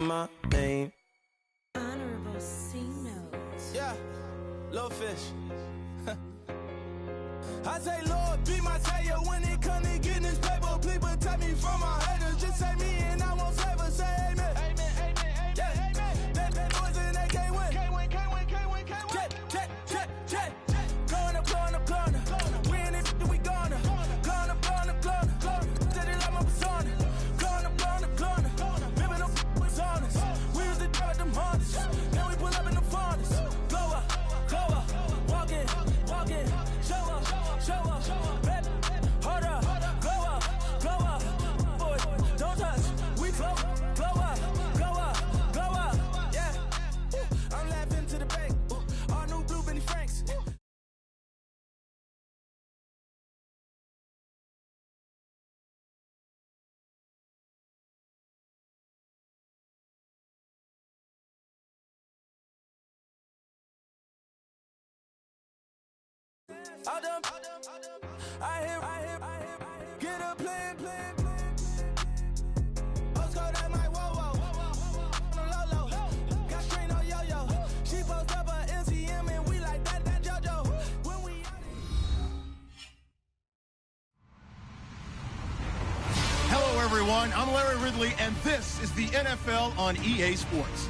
my name. Honorable C notes. Yeah, little fish. I say, Lord, be my savior when it comes to getting this paper. Please protect me from my haters. Just say me and I won't save us. Say amen. Amen, amen, amen, yeah. Amen. That boys and they can't win. Can't win, can't win, can't win, can't win. Check. Gonna. We in it, we gonna. Gonna. Steady like my persona. Gonna. Living them was honest. We used to drive them Hondas. Now we pull up in the Fondas. Glow up. Walk in. Show up. Bet. Hold up. Glow up. Boy, don't touch. We flow up. Yeah. I'm laughing to the bank. All new blue Benny Franks. I hear, get a plan. Let's go that mic, whoa. On the low. Got strain on yo-yo. She post up a NCM and we like that JoJo. When we Hello, everyone. I'm Larry Ridley, and this is the NFL on EA Sports.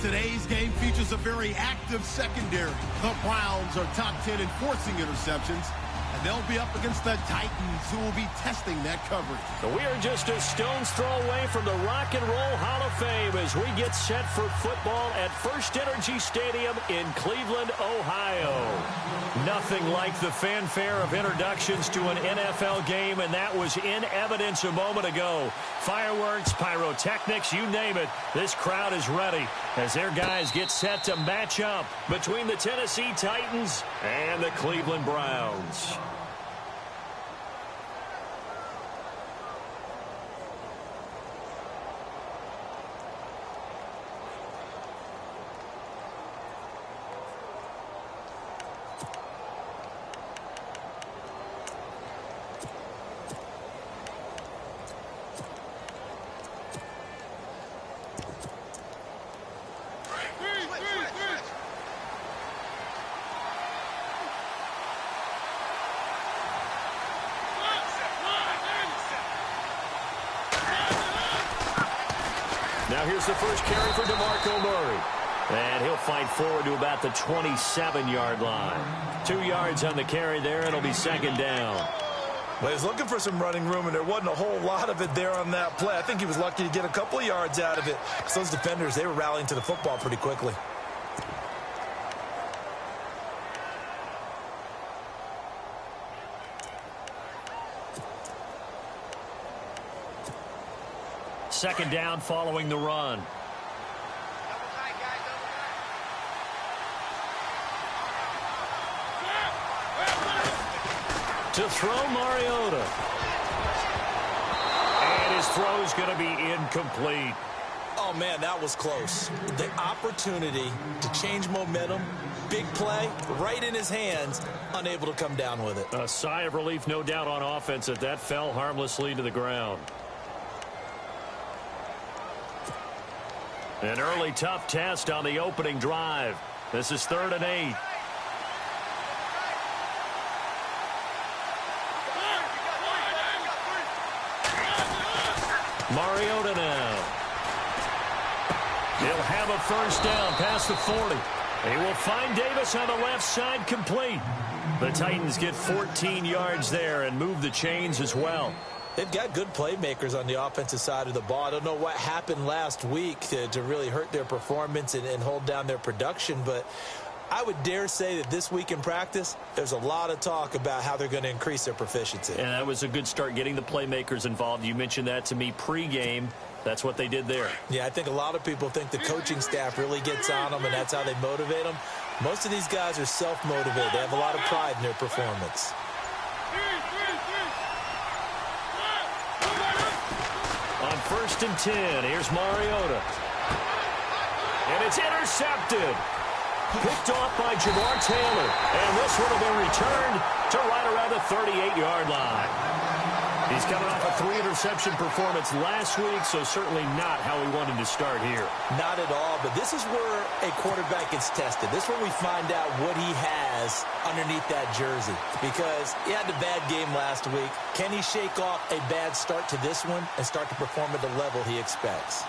Today's game features a very active secondary. The Browns are top 10 in forcing interceptions, and they'll be up against the Titans, who will be testing that coverage. We are just a stone's throw away from the Rock and Roll Hall of Fame as we get set for football at First Energy Stadium in Cleveland, Ohio. Nothing like the fanfare of introductions to an NFL game, and that was in evidence a moment ago. Fireworks, pyrotechnics, you name it. This crowd is ready as their guys get set to match up between the Tennessee Titans and the Cleveland Browns. Now here's the first carry for DeMarco Murray. And he'll fight forward to about the 27-yard line. 2 yards on the carry there, and it'll be second down. Well, he's looking for some running room, and there wasn't a whole lot of it there on that play. I think he was lucky to get a couple of yards out of it, because those defenders, they were rallying to the football pretty quickly. Second down following the run. To throw, Mariota. And his throw's going to be incomplete. Oh, man, that was close. The opportunity to change momentum, big play, right in his hands, unable to come down with it. A sigh of relief, no doubt, on offense that fell harmlessly to the ground. An early tough test on the opening drive. This is 3rd and 8. Mariota now. He'll have a first down past the 40. He will find Davis on the left side, complete. The Titans get 14 yards there and move the chains as well. They've got good playmakers on the offensive side of the ball. I don't know what happened last week to really hurt their performance and hold down their production, but I would dare say that this week in practice, there's a lot of talk about how they're going to increase their proficiency. And that was a good start, getting the playmakers involved. You mentioned that to me pregame. That's what they did there. Yeah, I think a lot of people think the coaching staff really gets on them, and that's how they motivate them. Most of these guys are self-motivated. They have a lot of pride in their performance. On 1st and 10, here's Mariota. And it's intercepted. Picked off by Jamar Taylor. And this would have been returned to right around the 38-yard line. He's coming off a 3-interception performance last week, so certainly not how he wanted to start here. Not at all, but this is where a quarterback gets tested. This is where we find out what he has underneath that jersey, because he had a bad game last week. Can he shake off a bad start to this one and start to perform at the level he expects?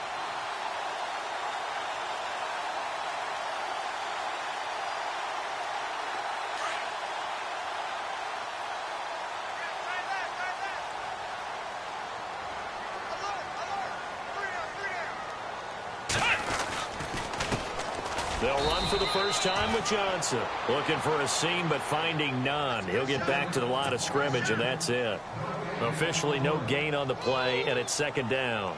They'll run for the first time with Johnson. Looking for a seam, but finding none. He'll get back to the line of scrimmage, and that's it. Officially no gain on the play, and it's second down.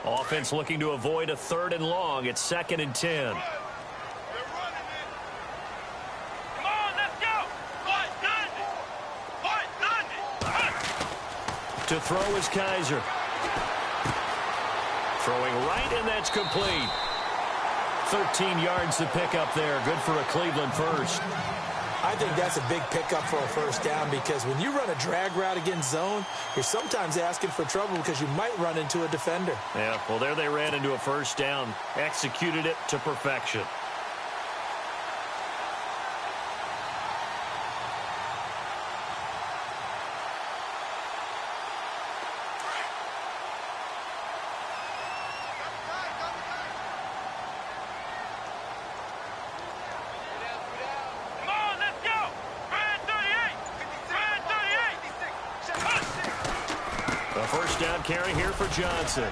Offense looking to avoid a 3rd and long. It's 2nd and 10. To throw is Kaiser. Throwing right, and that's complete. 13 yards to pick up there. Good for a Cleveland first. I think that's a big pickup for a first down, because when you run a drag route against zone, you're sometimes asking for trouble because you might run into a defender. Yeah, well, there they ran into a first down. Executed it to perfection. First down carry here for Johnson.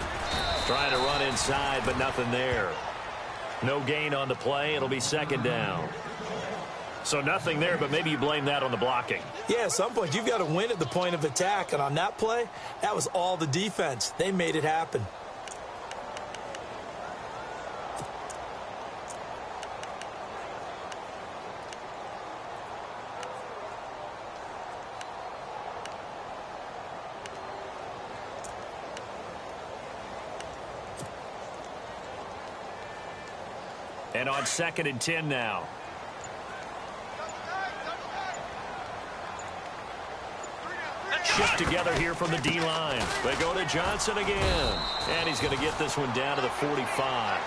Trying to run inside, but nothing there. No gain on the play. It'll be 2nd down. So nothing there, but maybe you blame that on the blocking. Yeah, at some point you've got to win at the point of attack. And on that play, that was all the defense. They made it happen. And on 2nd and 10 now. Shift together here from the D-line. They go to Johnson again. And he's going to get this one down to the 45.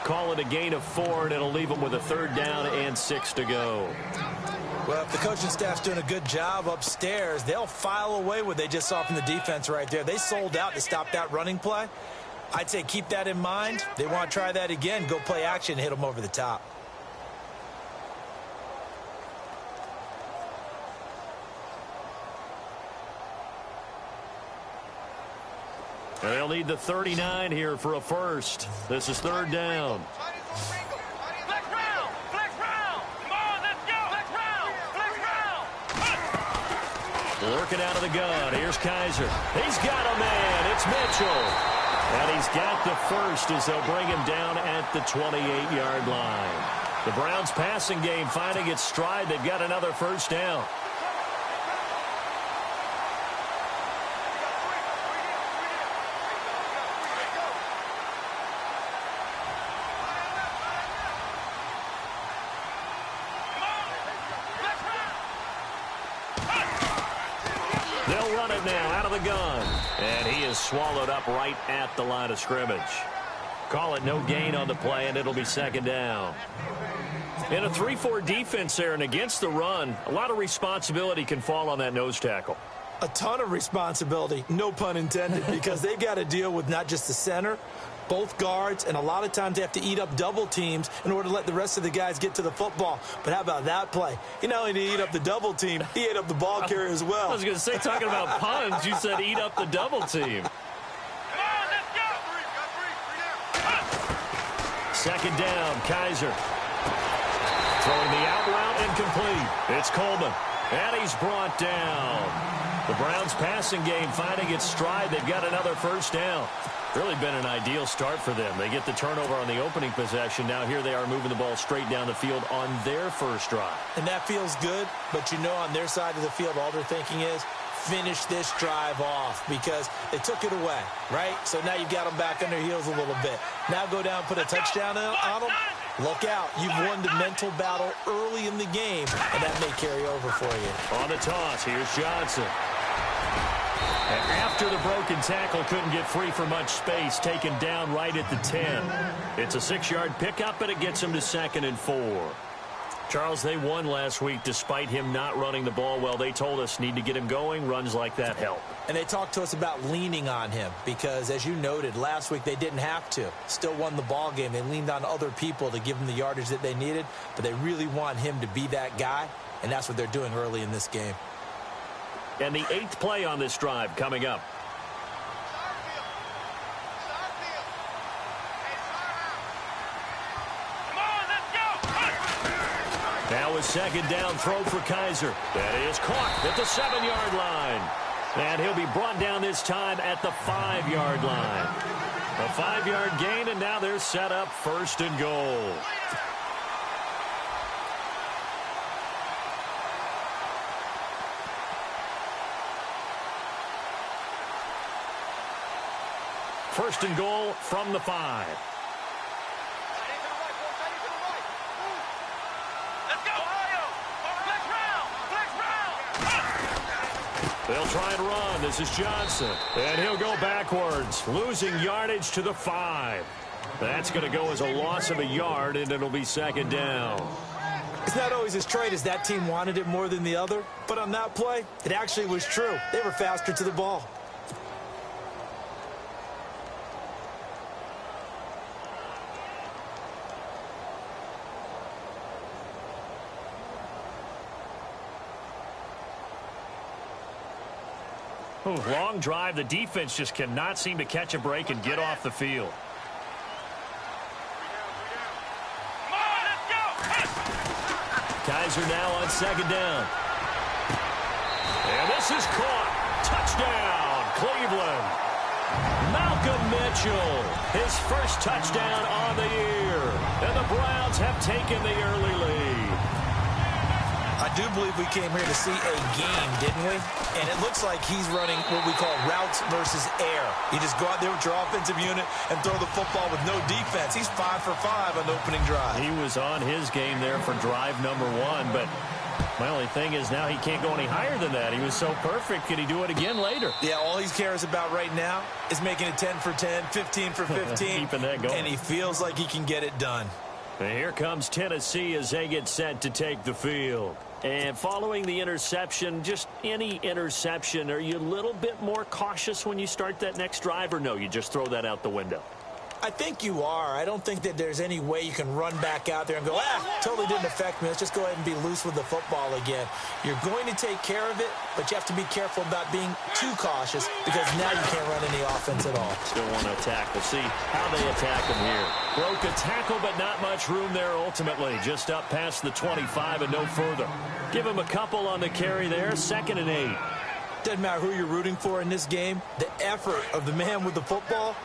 Call it a gain of 4, and it'll leave him with a 3rd down and 6 to go. Well, if the coaching staff's doing a good job upstairs, they'll file away what they just saw from the defense right there. They sold out to stop that running play. I'd say keep that in mind. They want to try that again. Go play action, hit them over the top. And they'll need the 39 here for a first. This is 3rd down. Working out of the gun. Here's Kaiser. He's got a man. It's Mitchell. And he's got the first as they'll bring him down at the 28-yard line. The Browns passing game finding its stride. They've got another first down. They'll run it now out of the gun. And he is swallowed up right at the line of scrimmage. Call it no gain on the play, and it'll be 2nd down. In a 3-4 defense there and against the run, a lot of responsibility can fall on that nose tackle. A ton of responsibility, no pun intended, because they've got to deal with not just the center, both guards, and a lot of times they have to eat up double teams in order to let the rest of the guys get to the football. But how about that play? He not only did he eat up the double team, he ate up the ball carrier as well. I was going to say, talking about puns, you said eat up the double team. 2nd down, Kaiser. Throwing the out route incomplete. It's Coleman. And he's brought down. The Browns passing game finding its stride. They've got another first down. Really been an ideal start for them. They get the turnover on the opening possession. Now here they are moving the ball straight down the field on their first drive. And that feels good, but you know on their side of the field all they're thinking is finish this drive off because they took it away, right? So now you've got them back on their heels a little bit. Now go down, put a touchdown on them. Look out. You've won the mental battle early in the game, and that may carry over for you. On the toss, here's Johnson. And after the broken tackle, couldn't get free for much space, taken down right at the 10. It's a 6-yard pickup, and it gets him to 2nd and 4. Charles, they won last week despite him not running the ball well. They told us need to get him going. Runs like that help. And they talked to us about leaning on him because, as you noted, last week they didn't have to. Still won the ball game. They leaned on other people to give them the yardage that they needed, but they really want him to be that guy, and that's what they're doing early in this game. And the 8th play on this drive coming up. Now a 2nd down throw for Kaiser. That is caught at the 7-yard line. And he'll be brought down this time at the 5-yard line. A 5-yard gain, and now they're set up 1st and goal. First and goal from the 5. They'll try and run. This is Johnson. And he'll go backwards, losing yardage to the 5. That's going to go as a loss of a yard, and it'll be 2nd down. It's not always as straight as that team wanted it more than the other, but on that play, it actually was true. They were faster to the ball. Long drive. The defense just cannot seem to catch a break and get off the field. Kaiser now on 2nd down. And this is caught. Touchdown, Cleveland. Malcolm Mitchell, his first touchdown on the year. And the Browns have taken the early lead. I do believe we came here to see a game, didn't we? And it looks like he's running what we call routes versus air. You just go out there with your offensive unit and throw the football with no defense. He's 5 for 5 on the opening drive. He was on his game there for drive number 1, but my only thing is now he can't go any higher than that. He was so perfect. Can he do it again later? Yeah, all he cares about right now is making it 10 for 10, 15 for 15. Keeping that going. And he feels like he can get it done. And here comes Tennessee as they get set to take the field. And following the interception, just any interception, are you a little bit more cautious when you start that next drive, or no, you just throw that out the window? I think you are. I don't think that there's any way you can run back out there and go, totally didn't affect me. Let's just go ahead and be loose with the football again. You're going to take care of it, but you have to be careful about being too cautious because now you can't run any offense at all. Still want to attack. We'll see how they attack him here. Broke a tackle, but not much room there ultimately. Just up past the 25 and no further. Give him a couple on the carry there. 2nd and 8. Doesn't matter who you're rooting for in this game. The effort of the man with the football,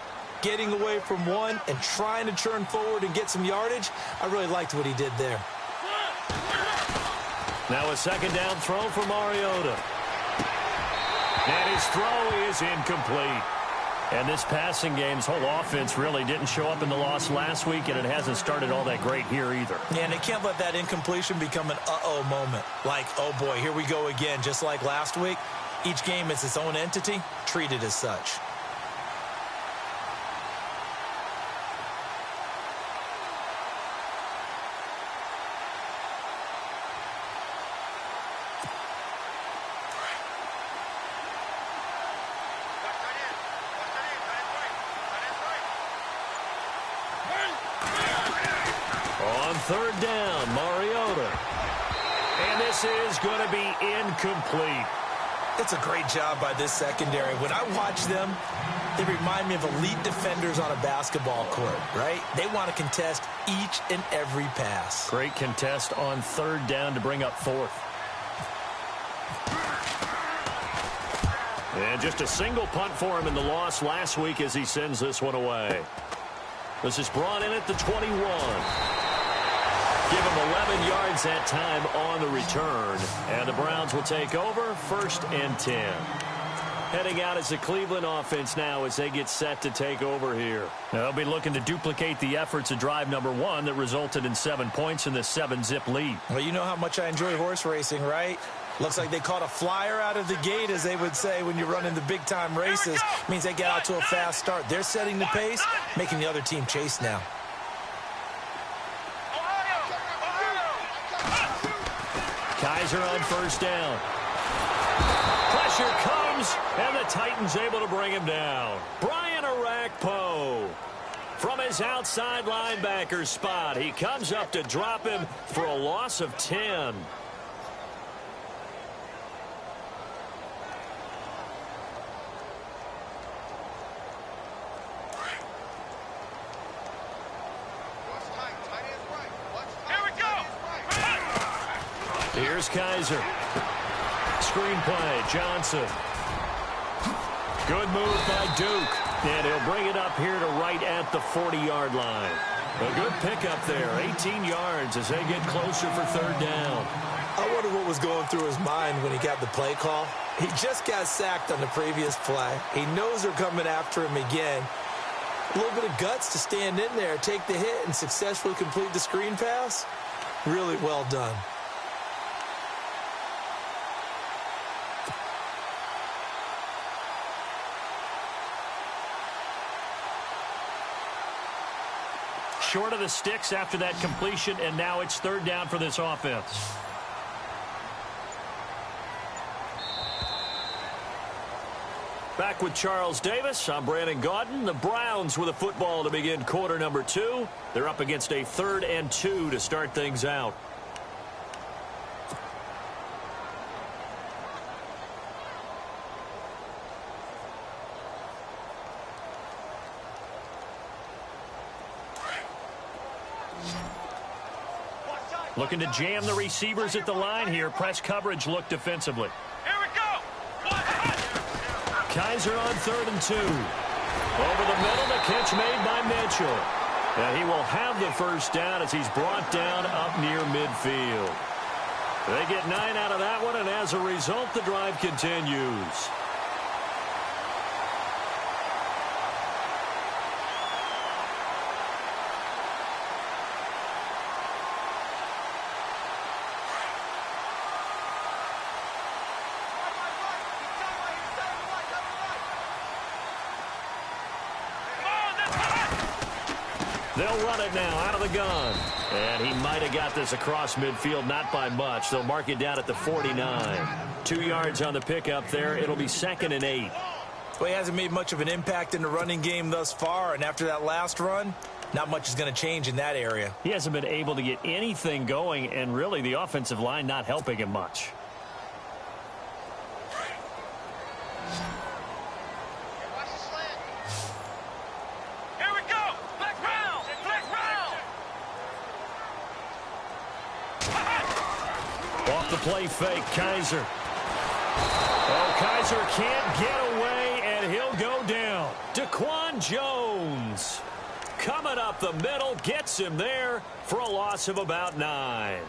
getting away from one and trying to turn forward and get some yardage, I really liked what he did there. Now a 2nd down throw for Mariota. And his throw is incomplete. And this passing game's whole offense really didn't show up in the loss last week, and it hasn't started all that great here either. Yeah, and they can't let that incompletion become an uh-oh moment. Like, oh boy, here we go again, just like last week. Each game is its own entity, treated as such. On 3rd down, Mariota. And this is going to be incomplete. It's a great job by this secondary. When I watch them, they remind me of elite defenders on a basketball court, right? They want to contest each and every pass. Great contest on 3rd down to bring up 4th. And just a single punt for him in the loss last week as he sends this one away. This is brought in at the 21. Give him 11 yards that time on the return. And the Browns will take over, 1st and 10. Heading out as the Cleveland offense now as they get set to take over here. Now, they'll be looking to duplicate the efforts of drive number 1 that resulted in 7 points in the 7-zip lead. Well, you know how much I enjoy horse racing, right? Looks like they caught a flyer out of the gate, as they would say when you're running the big-time races. Means they get out to a fast start. They're setting the pace, making the other team chase now. Kaiser on 1st down. Pressure comes, and the Titans able to bring him down. Brian Arakpo from his outside linebacker spot. He comes up to drop him for a loss of 10. Here's Kaiser. Screen play, Johnson. Good move by Duke. And he'll bring it up here to right at the 40-yard line. A good pickup there, 18 yards as they get closer for 3rd down. I wonder what was going through his mind when he got the play call. He just got sacked on the previous play. He knows they're coming after him again. A little bit of guts to stand in there, take the hit, and successfully complete the screen pass. Really well done. Short of the sticks after that completion, and now it's 3rd down for this offense. Back with Charles Davis. I'm Brandon Gaudin. The Browns with a football to begin quarter number 2. They're up against a 3rd and 2 to start things out. Looking to jam the receivers at the line here. Press coverage look defensively. Here we go. Kaiser on 3rd and 2. Over the middle, the catch made by Mitchell. And he will have the 1st down as he's brought down up near midfield. They get 9 out of that one, and as a result, the drive continues. They'll run it now out of the gun. And he might have got this across midfield, not by much. They'll mark it down at the 49. 2 yards on the pickup there. It'll be 2nd and 8. Well, he hasn't made much of an impact in the running game thus far, and after that last run, not much is going to change in that area. He hasn't been able to get anything going, and really the offensive line not helping him much. Play fake, Kaiser. Oh, Kaiser can't get away, and he'll go down. Daquan Jones coming up the middle, gets him there for a loss of about 9.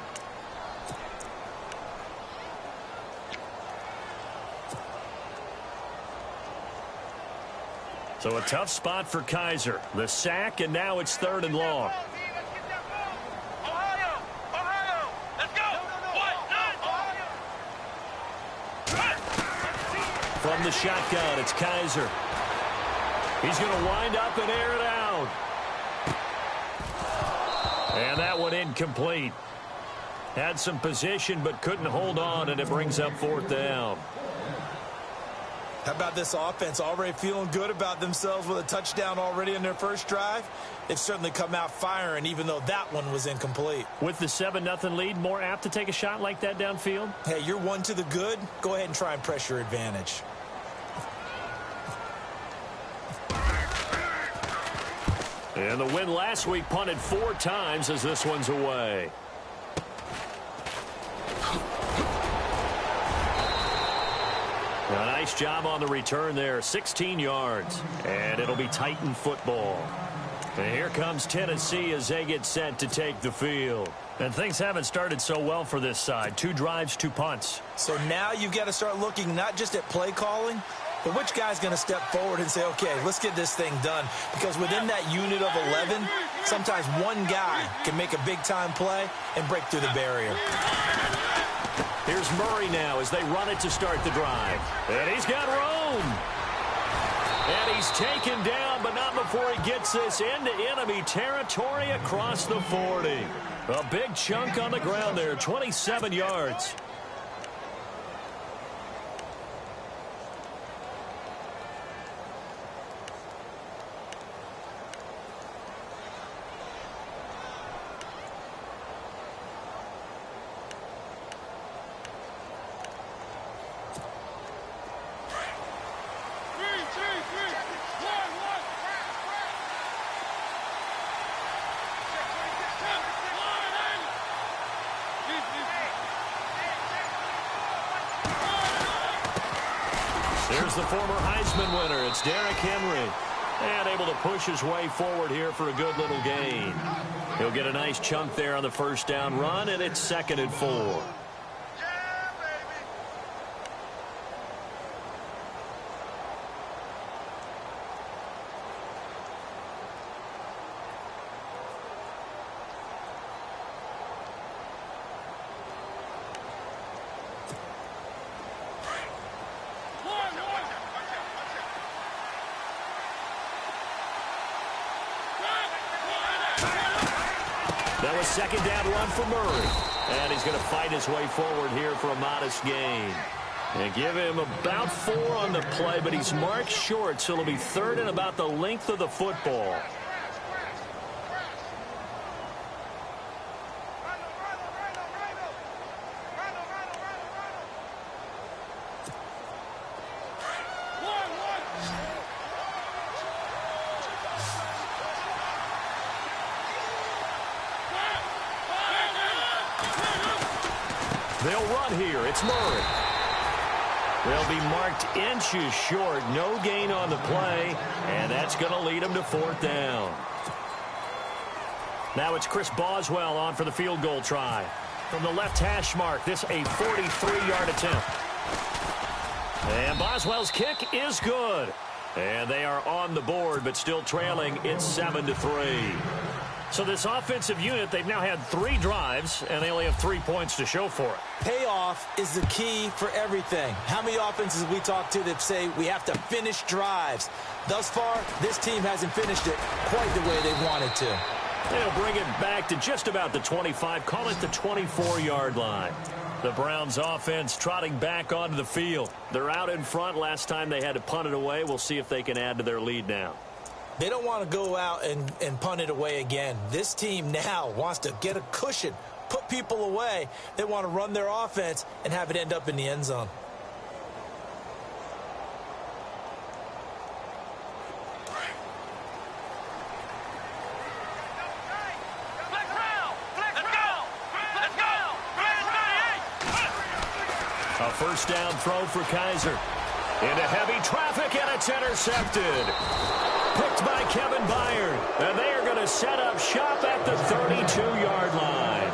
So a tough spot for Kaiser. The sack, and now it's 3rd and long. From the shotgun, it's Kaiser. He's going to wind up and air it out. And that one incomplete. Had some position but couldn't hold on, and it brings up 4th down. How about this offense already feeling good about themselves with a touchdown already in their first drive? They've certainly come out firing, even though that one was incomplete. With the 7-0 lead, more apt to take a shot like that downfield? Hey, you're one to the good. Go ahead and try and press your advantage. And the win last week punted 4 times as this one's away. A nice job on the return there, 16 yards. And it'll be Titan football. And here comes Tennessee as they get set to take the field. And things haven't started so well for this side. 2 drives, 2 punts. So now you've got to start looking not just at play calling, but which guy's going to step forward and say, okay, let's get this thing done. Because within that unit of 11, sometimes one guy can make a big-time play and break through the barrier. Here's Murray now as they run it to start the drive. And he's got room. And he's taken down, but not before he gets this into enemy territory across the 40. A big chunk on the ground there, 27 yards. There's the former Heisman winner. It's Derrick Henry. And able to push his way forward here for a good little gain. He'll get a nice chunk there on the first down run, and it's 2nd and 4. That was 2nd down run for Murray. And he's going to fight his way forward here for a modest gain. And give him about 4 on the play, but he's marked short, so it'll be 3rd and about the length of the football. They'll run here. It's Murray. They'll be marked inches short. No gain on the play, and that's going to lead them to 4th down. Now it's Chris Boswell on for the field goal try. From the left hash mark, this a 43-yard attempt. And Boswell's kick is good. And they are on the board, but still trailing. It's 7-3. So this offensive unit, they've now had 3 drives, and they only have 3 points to show for it. Payoff is the key for everything. How many offenses we talk to that say we have to finish drives? Thus far, this team hasn't finished it quite the way they wanted to. They'll bring it back to just about the 25, call it the 24-yard line. The Browns offense trotting back onto the field. They're out in front. Last time they had to punt it away. We'll see if they can add to their lead now. They don't want to go out and punt it away again. This team now wants to get a cushion, put people away. They want to run their offense and have it end up in the end zone. A first down throw for Kaiser. Into heavy traffic, and it's intercepted. Picked by Kevin Byard. And they are going to set up shop at the 32-yard line.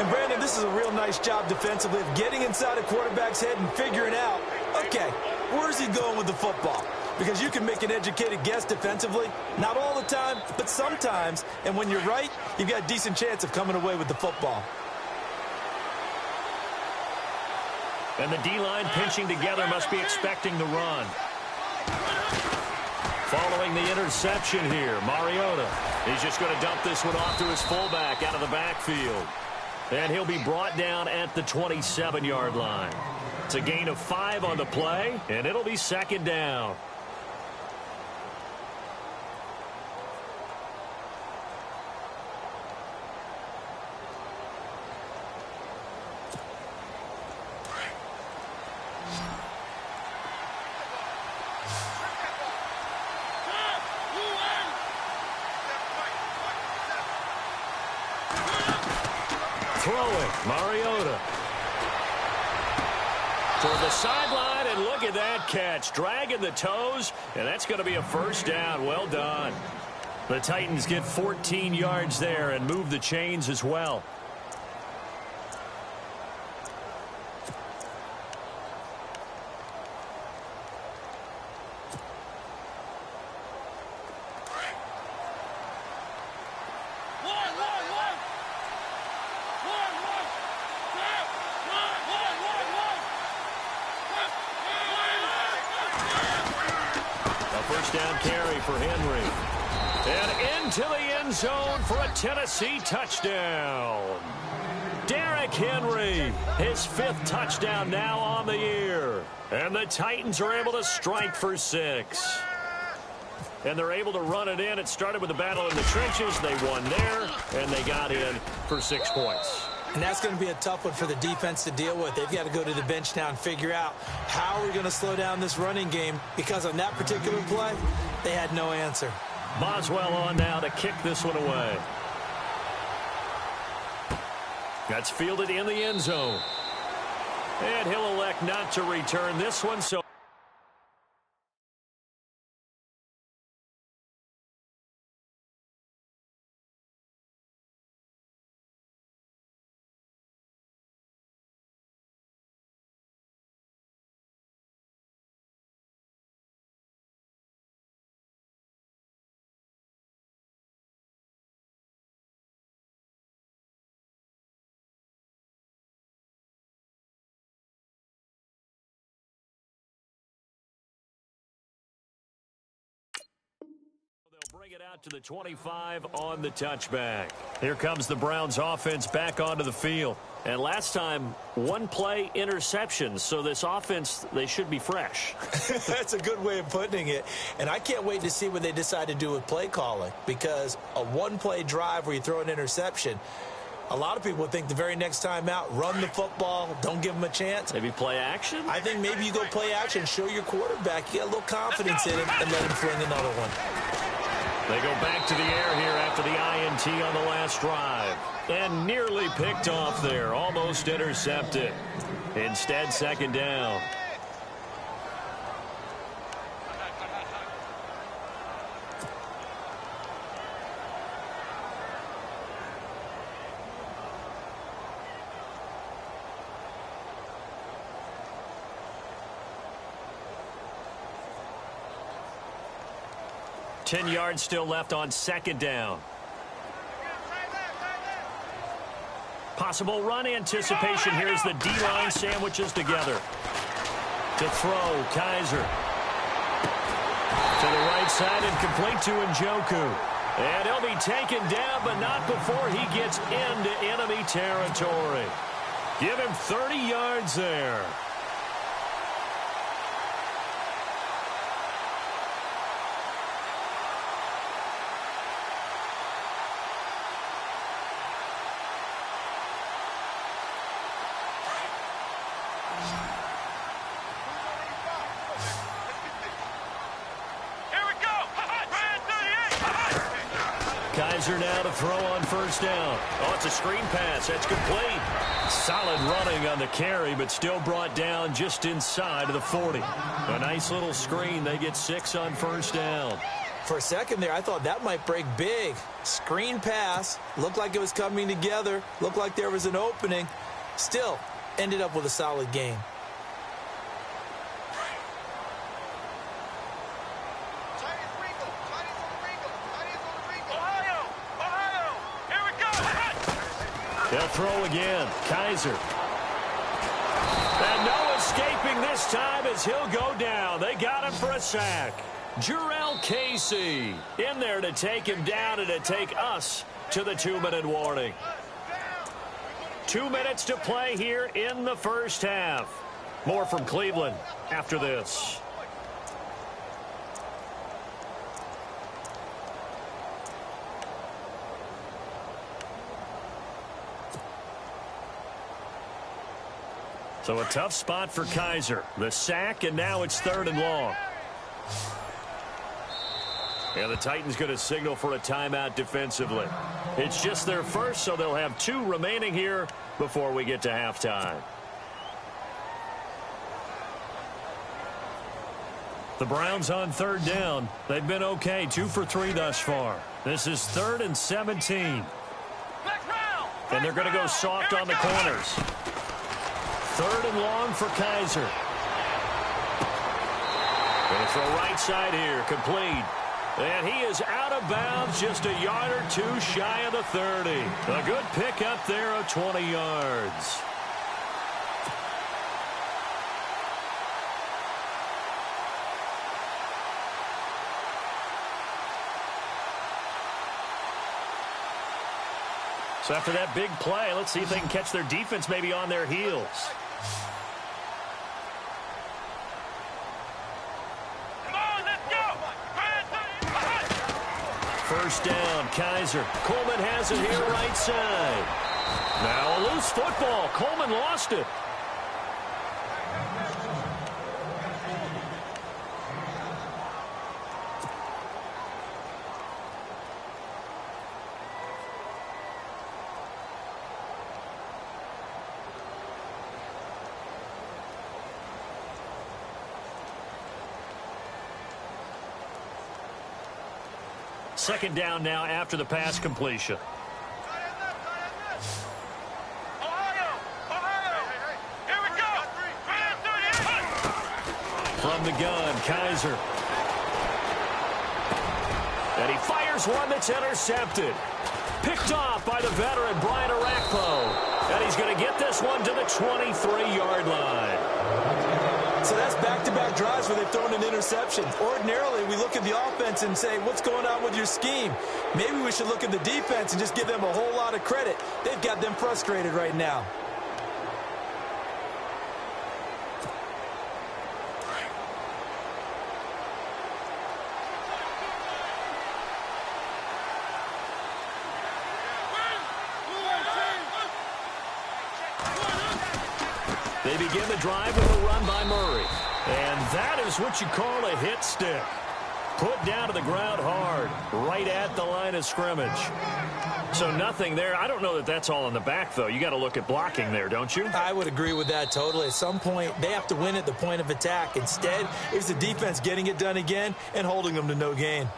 And, Brandon, this is a real nice job defensively of getting inside a quarterback's head and figuring out, okay, where's he going with the football? Because you can make an educated guess defensively. Not all the time, but sometimes. And when you're right, you've got a decent chance of coming away with the football. And the D-line pinching together must be expecting the run. Following the interception here, Mariota. He's just going to dump this one off to his fullback out of the backfield. And he'll be brought down at the 27-yard line. It's a gain of 5 on the play, and it'll be 2nd down. Throwing, Mariota. Toward the sideline, and look at that catch. Dragging the toes, and that's going to be a first down. Well done. The Titans get 14 yards there and move the chains as well. First down carry for Henry. And into the end zone for a Tennessee touchdown. Derrick Henry, his 5th touchdown now on the year. And the Titans are able to strike for 6. And they're able to run it in. It started with a battle in the trenches. They won there, and they got in for 6 points. And that's going to be a tough one for the defense to deal with. They've got to go to the bench now and figure out how we're going to slow down this running game, because on that particular play, they had no answer. Boswell on now to kick this one away. That's fielded in the end zone. And he'll elect not to return this one, so bring it out to the 25 on the touchback. Here comes the Browns offense back onto the field. And last time, 1 play interceptions. So this offense, they should be fresh. That's a good way of putting it. And I can't wait to see what they decide to do with play calling, because a 1-play drive where you throw an interception, a lot of people think the very next time out, run the football, don't give them a chance. Maybe play action? I think maybe you go play action, show your quarterback you got a little confidence in him, and let him fling another one. They go back to the air here after the INT on the last drive. And nearly picked off there. Almost intercepted. Instead, 2nd down. Ten yards still left on 2nd down. Possible run anticipation here as the D-line sandwiches together. To throw, Kaiser. To the right side and complete to Njoku. And he'll be taken down, but not before he gets into enemy territory. Give him 30 yards there. Kaiser now to throw on 1st down. Oh, it's a screen pass. That's complete. Solid running on the carry, but still brought down just inside of the 40. A nice little screen. They get 6 on 1st down. For a second there, I thought that might break big. Screen pass. Looked like it was coming together. Looked like there was an opening. Still, ended up with a solid game. They'll throw again. Kaiser. And no escaping this time as he'll go down. They got him for a sack. Jurrell Casey in there to take him down and to take us to the 2-minute warning. 2 minutes to play here in the 1st half. More from Cleveland after this. So a tough spot for Kaiser. The sack, and now it's 3rd and long. And the Titans going to signal for a timeout defensively. It's just their first, so they'll have 2 remaining here before we get to halftime. The Browns on third down. They've been okay, 2 for 3 thus far. This is 3rd and 17. And they're going to go soft on the corners. 3rd and long for Kaiser. Going to throw right side here, complete. And he is out of bounds, just a yard or two shy of the 30. A good pick up there of 20 yards. So after that big play, let's see if they can catch their defense maybe on their heels. Come on, let's go! First down, Kaiser. Coleman has it here right side. Now a loose football. Coleman lost it. Second down now after the pass completion. From the gun, Kaiser. And he fires one that's intercepted. Picked off by the veteran, Brian Arakpo. And he's going to get this one to the 23-yard line. So that's back-to-back drives where they've thrown an interception. Ordinarily, we look at the offense and say, what's going on with your scheme? Maybe we should look at the defense and just give them a whole lot of credit. They've got them frustrated right now. They begin the drive with a run by Murray. And that is what you call a hit stick. Put down to the ground hard, right at the line of scrimmage. So nothing there. I don't know that that's all in the back, though. You got to look at blocking there, don't you? I would agree with that totally. At some point, they have to win at the point of attack. Instead, it's the defense getting it done again and holding them to no gain.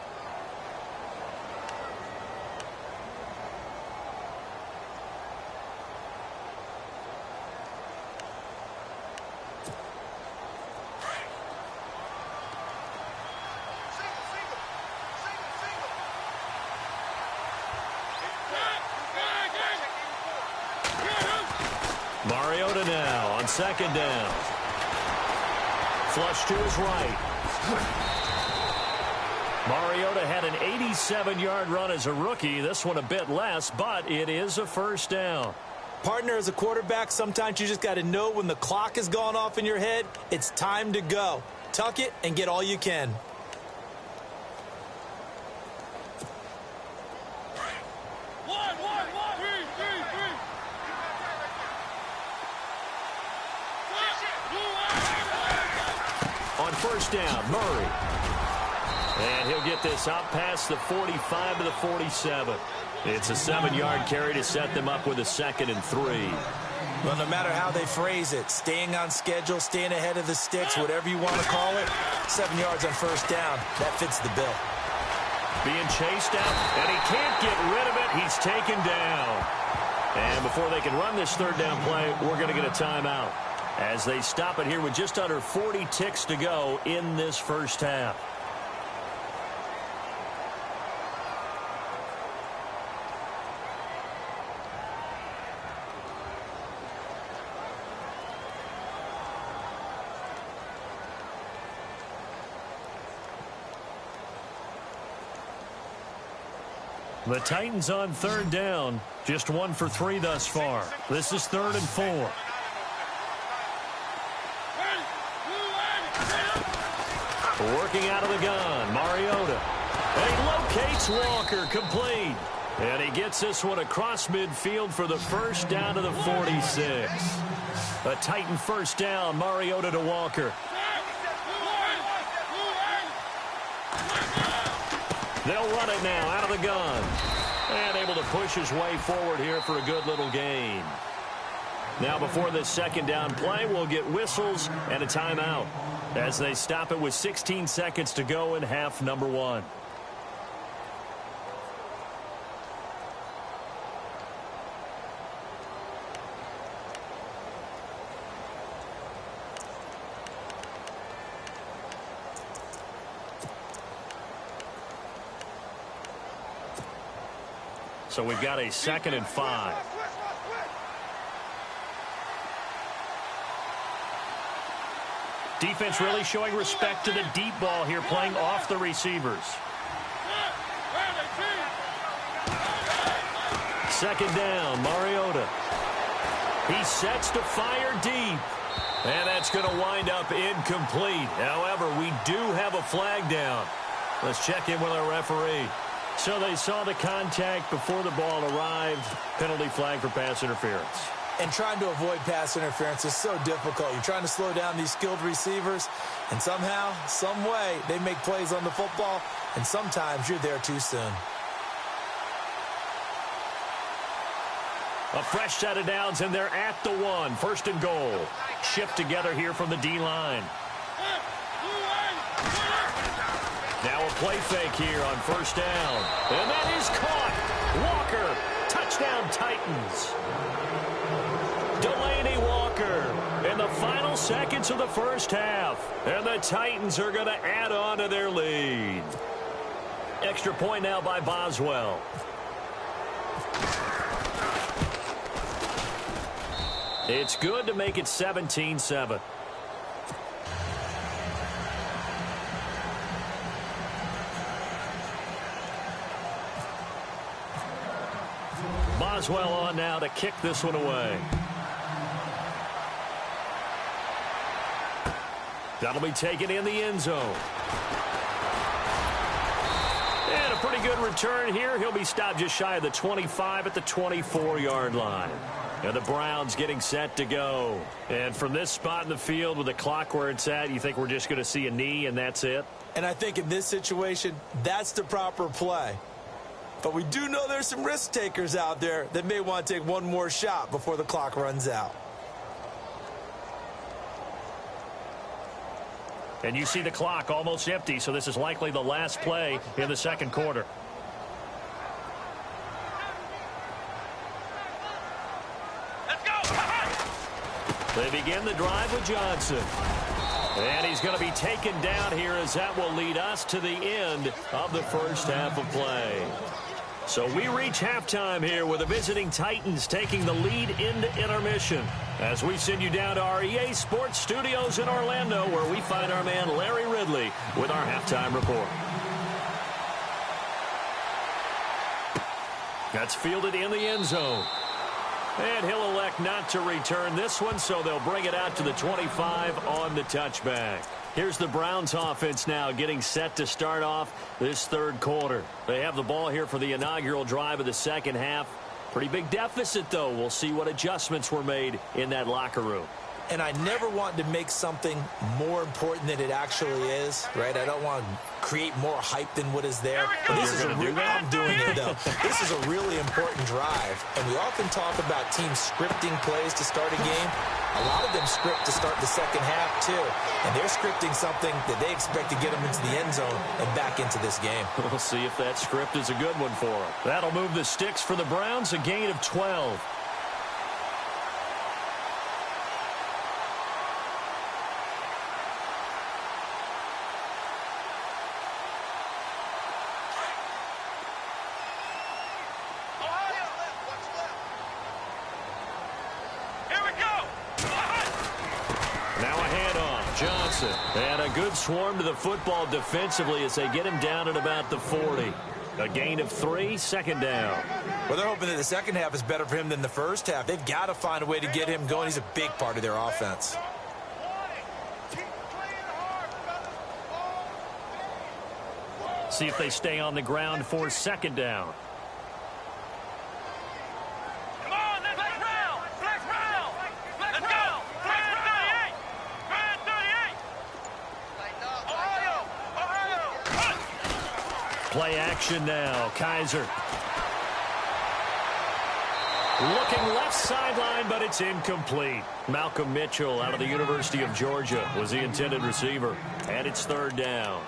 Mariota now on second down. Flush to his right. Mariota had an 87-yard run as a rookie. This one a bit less, but it is a first down. Partner, as a quarterback, sometimes you just got to know when the clock has gone off in your head, it's time to go. Tuck it and get all you can. On first down, Murray. And he'll get this out past the 45 to the 47. It's a 7-yard carry to set them up with a 2nd and 3. Well, no matter how they phrase it, staying on schedule, staying ahead of the sticks, whatever you want to call it, 7 yards on first down, that fits the bill. Being chased out, and he can't get rid of it. He's taken down. And before they can run this third down play, we're going to get a timeout as they stop it here with just under 40 ticks to go in this first half. The Titans on third down, just 1 for 3 thus far. This is 3rd and 4. Working out of the gun, Mariota. And he locates Walker, complete. And he gets this one across midfield for the first down to the 46. A Titan first down, Mariota to Walker. They'll run it now out of the gun. And able to push his way forward here for a good little gain. Now, before this second down play, we'll get whistles and a timeout as they stop it with 16 seconds to go in half number 1. So we've got a 2nd and 5. Defense really showing respect to the deep ball here, playing off the receivers. 2nd down, Mariota. He sets to fire deep. And that's going to wind up incomplete. However, we do have a flag down. Let's check in with our referee. So they saw the contact before the ball arrived. Penalty flag for pass interference. And trying to avoid pass interference is so difficult. You're trying to slow down these skilled receivers, and somehow, some way, they make plays on the football, and sometimes you're there too soon. A fresh set of downs, and they're at the 1. 1st and goal. Shift together here from the D-line. Now a play fake here on 1st down. And that is caught. Walker. Touchdown, Titans. Delaney Walker in the final seconds of the first half. And the Titans are going to add on to their lead. Extra point now by Boswell. It's good to make it 17-7. Boswell on now to kick this one away. That'll be taken in the end zone. And a pretty good return here. He'll be stopped just shy of the 25 at the 24-yard line. And the Browns getting set to go. And from this spot in the field with the clock where it's at, you think we're just going to see a knee and that's it? And I think in this situation, that's the proper play. But we do know there's some risk takers out there that may want to take one more shot before the clock runs out. And you see the clock almost empty, so this is likely the last play in the second quarter. They begin the drive with Johnson. And he's going to be taken down here as that will lead us to the end of the first half of play. So we reach halftime here with the visiting Titans taking the lead into intermission. As we send you down to our EA Sports Studios in Orlando, where we find our man Larry Ridley with our halftime report. That's fielded in the end zone. And he'll elect not to return this one, so they'll bring it out to the 25 on the touchback. Here's the Browns offense now getting set to start off this third quarter. They have the ball here for the inaugural drive of the second half. Pretty big deficit, though. We'll see what adjustments were made in that locker room. And I never want to make something more important than it actually is, right? I don't want to create more hype than what is there. But this is I'm doing it, though. This is a really important drive. And we often talk about teams scripting plays to start a game. A lot of them script to start the second half, too. And they're scripting something that they expect to get them into the end zone and back into this game. We'll see if that script is a good one for them. That'll move the sticks for the Browns, a gain of 12. And a good swarm to the football defensively as they get him down at about the 40. A gain of 3, second down. Well, they're hoping that the second half is better for him than the first half. They've got to find a way to get him going. He's a big part of their offense. See if they stay on the ground for second down. Play action now. Kaiser. Looking left sideline, but it's incomplete. Malcolm Mitchell out of the University of Georgia was the intended receiver. And it's third down.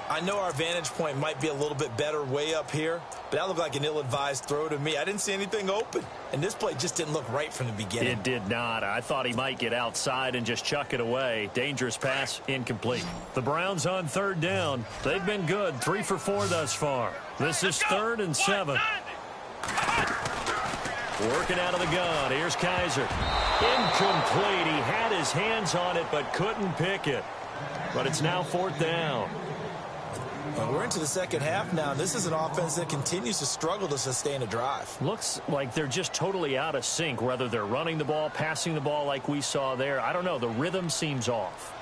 I know our vantage point might be a little bit better way up here, but that looked like an ill-advised throw to me. I didn't see anything open, and this play just didn't look right from the beginning. It did not. I thought he might get outside and just chuck it away. Dangerous pass, incomplete. The Browns on third down. They've been good, 3 for 4 thus far. This is 3rd and 7. Working out of the gun. Here's Kaiser. Incomplete. He had his hands on it but couldn't pick it. But it's now 4th down. Well, we're into the second half now. This is an offense that continues to struggle to sustain a drive. Looks like they're just totally out of sync, whether they're running the ball, passing the ball like we saw there. I don't know. The rhythm seems off.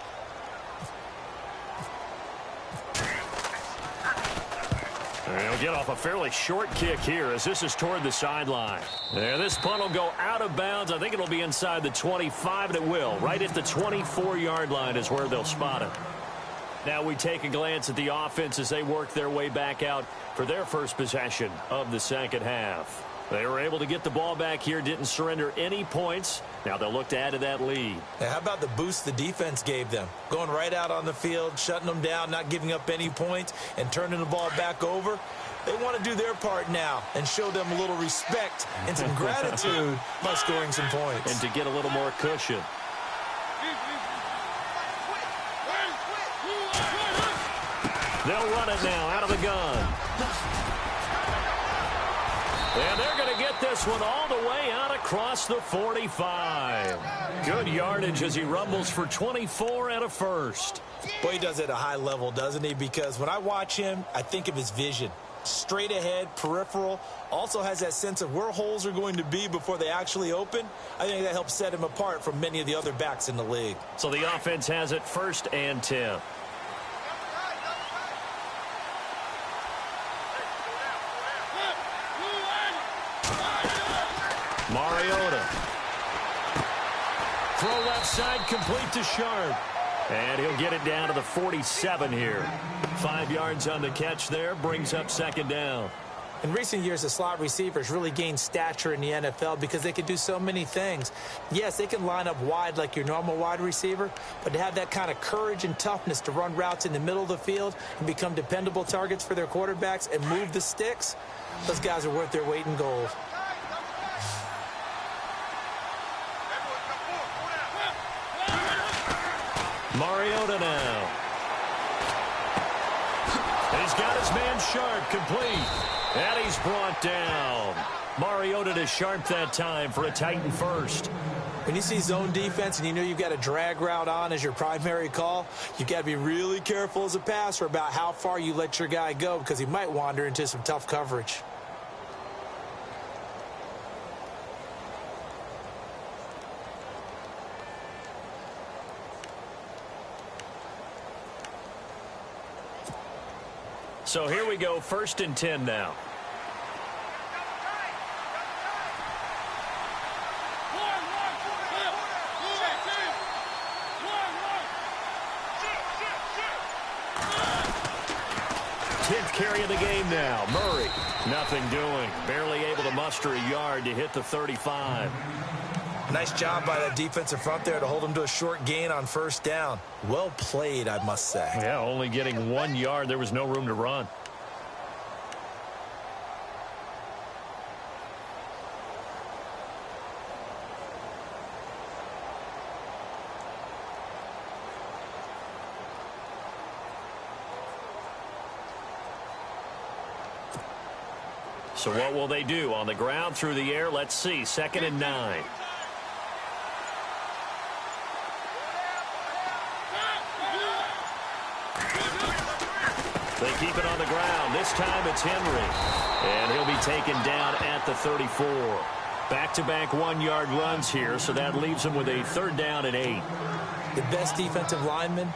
They'll get off a fairly short kick here as this is toward the sideline. This punt will go out of bounds. I think it'll be inside the 25, and it will. Right at the 24-yard line is where they'll spot it. Now we take a glance at the offense as they work their way back out for their first possession of the second half. They were able to get the ball back here, didn't surrender any points. Now they'll look to add to that lead. Now, how about the boost the defense gave them? Going right out on the field, shutting them down, not giving up any points, and turning the ball back over. They want to do their part now and show them a little respect and some gratitude by scoring some points. And to get a little more cushion. They'll run it now out of the gun. And they're going to get this one all the way out across the 45. Good yardage as he rumbles for 24 and a first. Boy, he does it at a high level, doesn't he? Because when I watch him, I think of his vision. Straight ahead, peripheral, also has that sense of where holes are going to be before they actually open. I think that helps set him apart from many of the other backs in the league. So the offense has it 1st and 10. Mariota. Throw left side, complete to Sharp. And he'll get it down to the 47 here. 5 yards on the catch there, brings up 2nd down. In recent years, the slot receivers really gained stature in the NFL because they can do so many things. Yes, they can line up wide like your normal wide receiver, but to have that kind of courage and toughness to run routes in the middle of the field and become dependable targets for their quarterbacks and move the sticks, those guys are worth their weight in gold. Mariota now. He's got his man Sharp, complete. And he's brought down. Mariota to Sharp that time for a Titan first. When you see zone defense and you know you've got a drag route on as your primary call, you've got to be really careful as a passer about how far you let your guy go because he might wander into some tough coverage. So here we go, 1st and 10 now. Tenth carry of the game now. Murray, nothing doing. Barely able to muster a yard to hit the 35. Nice job by that defensive front there to hold him to a short gain on 1st down. Well played, I must say. Yeah, only getting 1 yard. There was no room to run. So what will they do? On the ground, through the air, let's see. 2nd and 9. They keep it on the ground. This time it's Henry. And he'll be taken down at the 34. Back-to-back 1-yard runs here, so that leaves him with a 3rd down and 8. The best defensive linemen,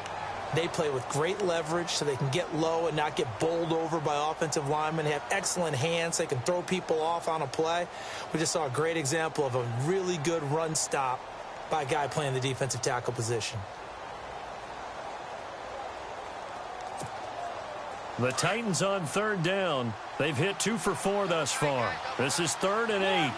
they play with great leverage so they can get low and not get bowled over by offensive linemen. They have excellent hands. They can throw people off on a play. We just saw a great example of a really good run stop by a guy playing the defensive tackle position. The Titans on 3rd down. They've hit 2 for 4 thus far. This is 3rd and 8.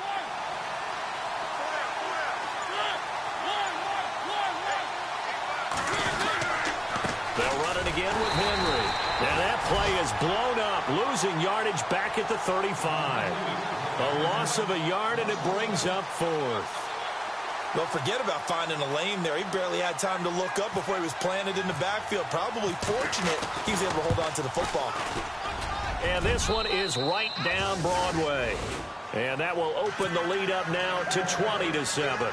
They'll run it again with Henry. And that play is blown up, losing yardage back at the 35. A loss of a yard, and it brings up 4th. Well, forget about finding a lane there. He barely had time to look up before he was planted in the backfield. Probably fortunate he was able to hold on to the football. And this one is right down Broadway. And that will open the lead up now to 20-7.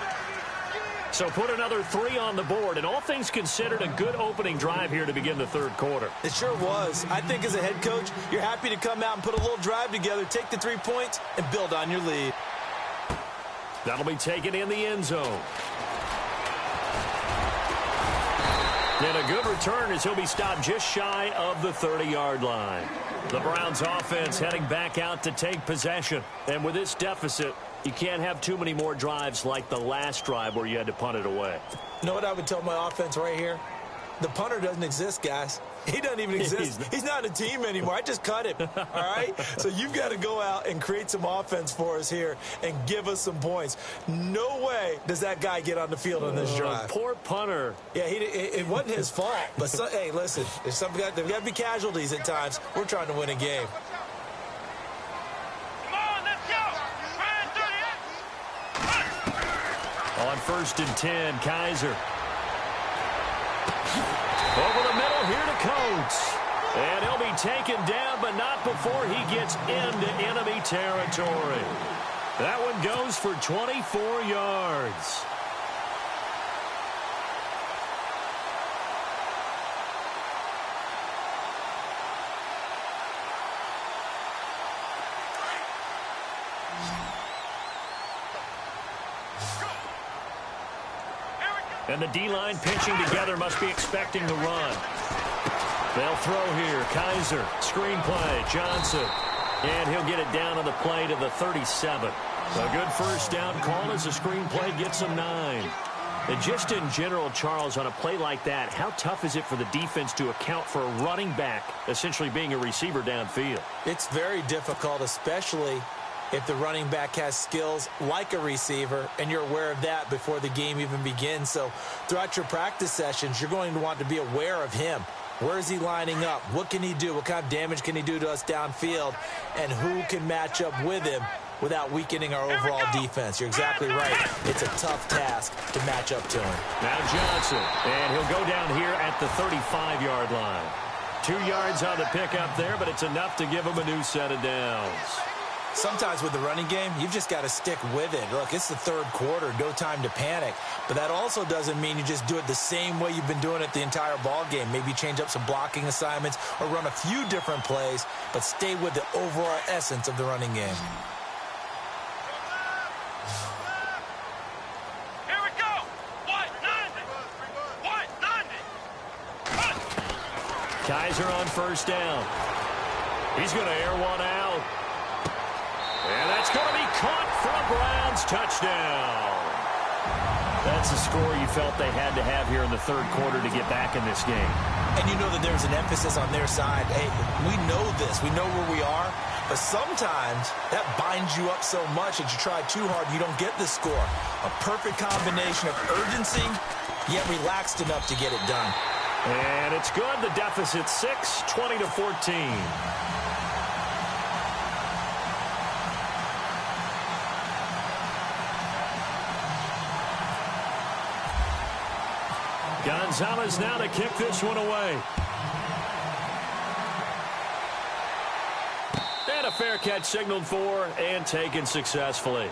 So put another 3 on the board, and all things considered, a good opening drive here to begin the third quarter. It sure was. I think as a head coach, you're happy to come out and put a little drive together, take the 3 points, and build on your lead. That'll be taken in the end zone. And a good return as he'll be stopped just shy of the 30-yard line. The Browns offense heading back out to take possession. And with this deficit, you can't have too many more drives like the last drive where you had to punt it away. You know what I would tell my offense right here? The punter doesn't exist, guys. He doesn't even exist. He's not a team anymore. I just cut him, all right? So you've got to go out and create some offense for us here and give us some points. No way does that guy get on the field on this drive. Poor punter. Yeah, it wasn't his fault. But, hey, listen, there's got to be casualties at times. We're trying to win a game. On 1st and 10, Kaiser. Over the middle here to Coates. And he'll be taken down, but not before he gets into enemy territory. That one goes for 24 yards. And the D-line pinching together must be expecting the run. They'll throw here. Kaiser, screen play, Johnson. And he'll get it down on the play to the 37. A good first down call as the screen play gets him 9. And just in general, Charles, on a play like that, how tough is it for the defense to account for a running back essentially being a receiver downfield? It's very difficult, especially if the running back has skills like a receiver, and you're aware of that before the game even begins. So throughout your practice sessions, you're going to want to be aware of him. Where is he lining up? What can he do? What kind of damage can he do to us downfield? And who can match up with him without weakening our overall defense? You're exactly right. It's a tough task to match up to him. Now Johnson, and he'll go down here at the 35-yard line. 2 yards on the pickup there, but it's enough to give him a new set of downs. Sometimes with the running game, you've just got to stick with it. Look, it's the third quarter, no time to panic. But that also doesn't mean you just do it the same way you've been doing it the entire ball game. Maybe change up some blocking assignments or run a few different plays, but stay with the overall essence of the running game. Here we go. 190. Kaiser on first down. He's going to air one out. And that's going to be caught for a Browns touchdown. That's a score you felt they had to have here in the third quarter to get back in this game. And you know that there's an emphasis on their side. Hey, we know this. We know where we are. But sometimes that binds you up so much that you try too hard, you don't get the score. A perfect combination of urgency, yet relaxed enough to get it done. And it's good. The deficit 6, 20-14. Gonzalez now to kick this one away. And a fair catch signaled for and taken successfully.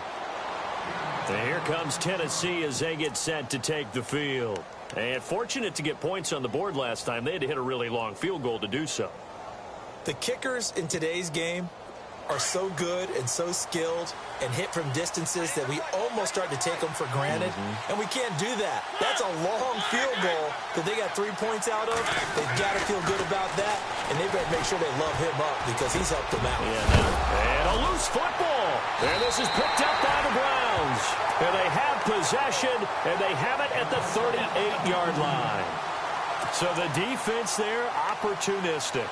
And here comes Tennessee as they get set to take the field. And fortunate to get points on the board last time. They had to hit a really long field goal to do so. The kickers in today's game are so good and so skilled and hit from distances that we almost start to take them for granted. And we can't do that. That's a long field goal that they got 3 points out of. They've got to feel good about that, and they better make sure they love him up because he's helped them out. And a loose football. And this is picked up by the Browns. And they have possession, and they have it at the 38-yard line. So the defense there, opportunistic.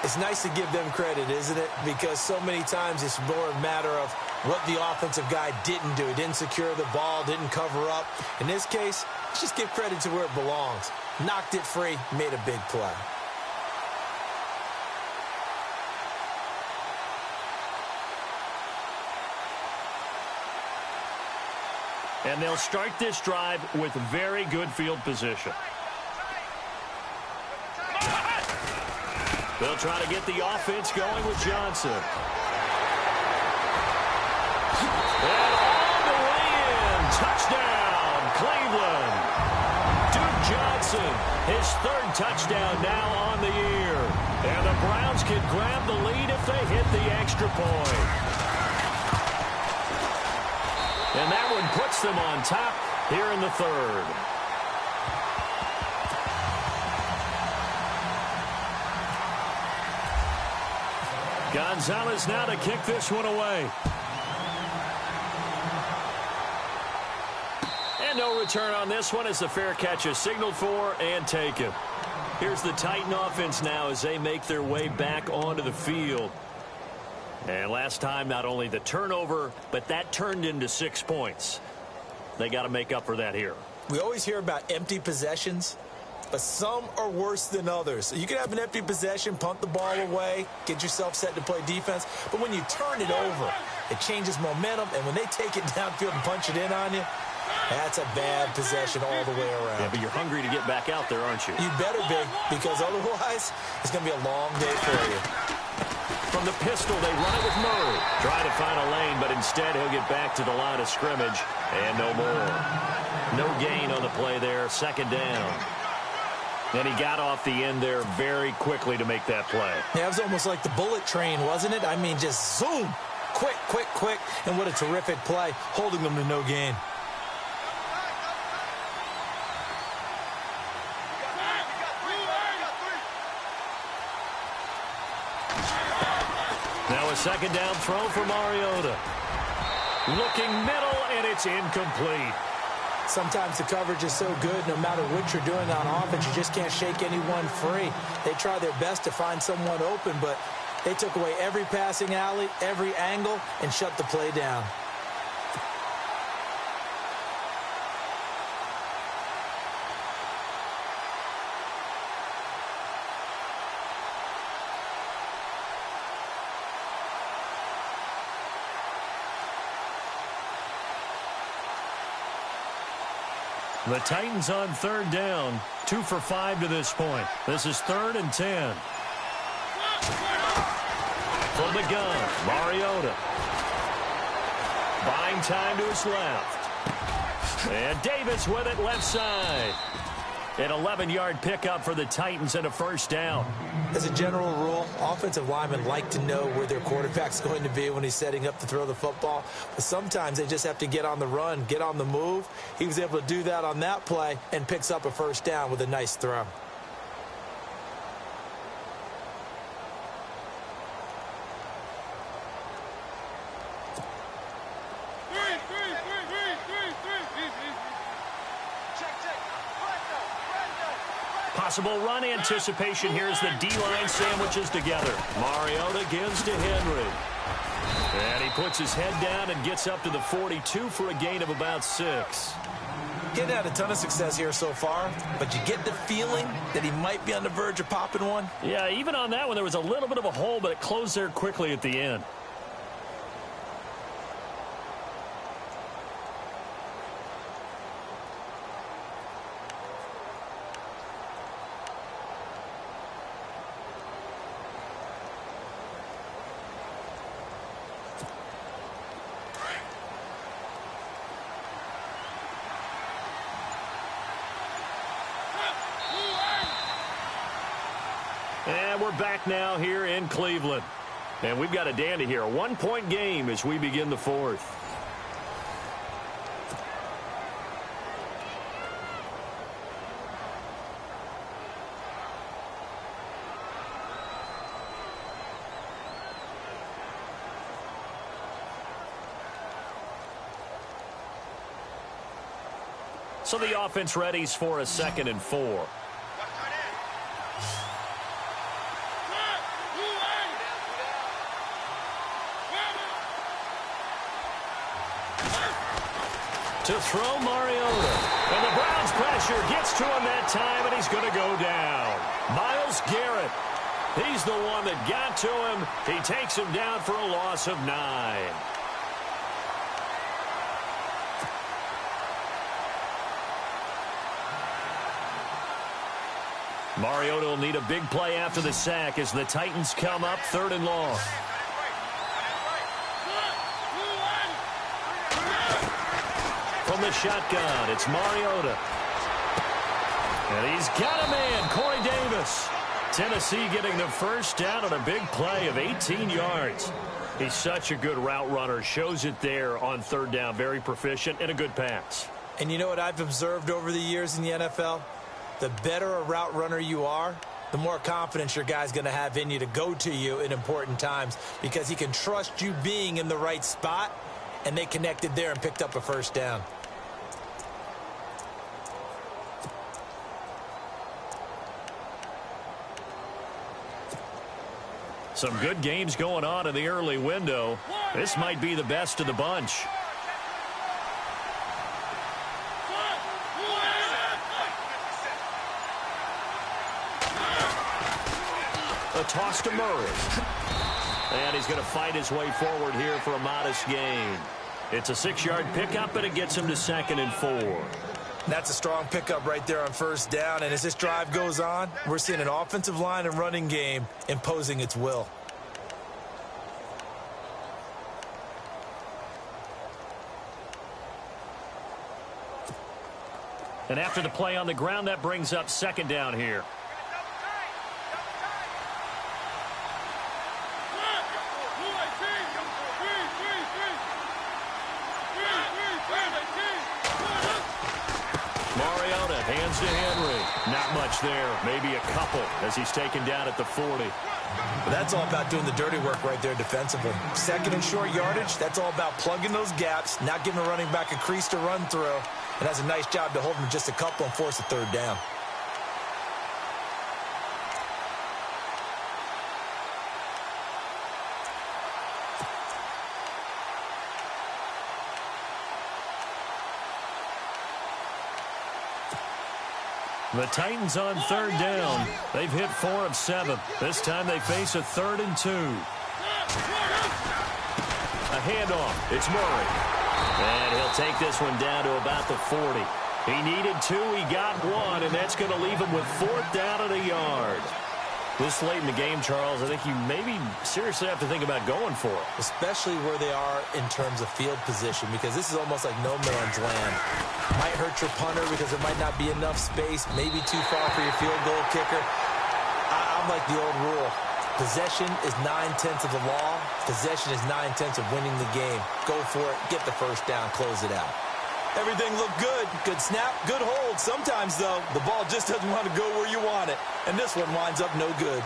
It's nice to give them credit, isn't it? Because so many times it's more a matter of what the offensive guy didn't do. He didn't secure the ball, didn't cover up. In this case, let's just give credit to where it belongs. Knocked it free, made a big play. And they'll start this drive with very good field position. They'll try to get the offense going with Johnson. And all the way in. Touchdown, Cleveland. Duke Johnson, his third touchdown now on the year. And the Browns can grab the lead if they hit the extra point. And that one puts them on top here in the third. Gonzalez now to kick this one away. And no return on this one as the fair catch is signaled for and taken. Here's the Titan offense now as they make their way back onto the field. And last time, not only the turnover, but that turned into 6 points. They got to make up for that here. We always hear about empty possessions, but some are worse than others. You can have an empty possession, punt the ball away, get yourself set to play defense, but when you turn it over, it changes momentum, and when they take it downfield and punch it in on you, that's a bad possession all the way around. Yeah, but you're hungry to get back out there, aren't you? You better be, because otherwise, it's going to be a long day for you. From the pistol, they run it with Murray. Try to find a lane, but instead he'll get back to the line of scrimmage, and no more. No gain on the play there, second down. And he got off the end there very quickly to make that play. Yeah, it was almost like the bullet train, wasn't it? I mean, just zoom. Quick, quick, quick. And what a terrific play, holding them to no gain. Now a second down throw for Mariota. Looking middle, and it's incomplete. Sometimes the coverage is so good, no matter what you're doing on offense, you just can't shake anyone free. They try their best to find someone open, but they took away every passing alley, every angle, and shut the play down. The Titans on third down, 2 for 5 to this point. This is 3rd and 10. From the gun, Mariota. Buying time to his left. And Davis with it left side. An 11-yard pickup for the Titans and a first down. As a general rule, offensive linemen like to know where their quarterback's going to be when he's setting up to throw the football. But sometimes they just have to get on the run, get on the move. He was able to do that on that play and picks up a first down with a nice throw. Possible run anticipation here as the D-line sandwiches together. Mariota gives to Henry. And he puts his head down and gets up to the 42 for a gain of about 6. Getting had a ton of success here so far, but you get the feeling that he might be on the verge of popping one. Yeah, even on that one, there was a little bit of a hole, but it closed there quickly at the end. And we're back now here in Cleveland. And we've got a dandy here. A 1-point game as we begin the 4th. So the offense readies for a 2nd and 4. To throw Mariota. And the Browns pressure gets to him that time, and he's going to go down. Myles Garrett. He's the one that got to him. He takes him down for a loss of 9. Mariota will need a big play after the sack as the Titans come up 3rd and long. From the shotgun, it's Mariota. And he's got a man, Corey Davis. Tennessee getting the first down on a big play of 18 yards. He's such a good route runner. Shows it there on 3rd down. Very proficient and a good pass. And you know what I've observed over the years in the NFL? The better a route runner you are, the more confidence your guy's going to have in you to go to you in important times because he can trust you being in the right spot, and they connected there and picked up a first down. Some good games going on in the early window. This might be the best of the bunch. A toss to Murray. And he's going to fight his way forward here for a modest gain. It's a 6-yard pickup, and it gets him to 2nd and 4. That's a strong pickup right there on 1st down. And as this drive goes on, we're seeing an offensive line and running game imposing its will. And after the play on the ground, that brings up 2nd down here. Hands to Henry. Not much there. Maybe a couple as he's taken down at the 40. But that's all about doing the dirty work right there defensively. 2nd and short yardage, that's all about plugging those gaps, not giving a running back a crease to run through, and has a nice job to hold him just a couple and force a 3rd down. The Titans on 3rd down. They've hit 4 of 7. This time they face a 3rd and 2. A handoff. It's Murray. And he'll take this one down to about the 40. He needed 2. He got 1. And that's going to leave him with 4th down and a yard. This late in the game, Charles, I think you maybe seriously have to think about going for it. Especially where they are in terms of field position, because this is almost like no man's land. Might hurt your punter because there might not be enough space, maybe too far for your field goal kicker. I'm like the old rule. Possession is 9/10 of the law. Possession is 9/10 of winning the game. Go for it, get the first down, close it out. Everything looked good. Good snap, good hold. Sometimes, though, the ball just doesn't want to go where you want it. And this one winds up no good.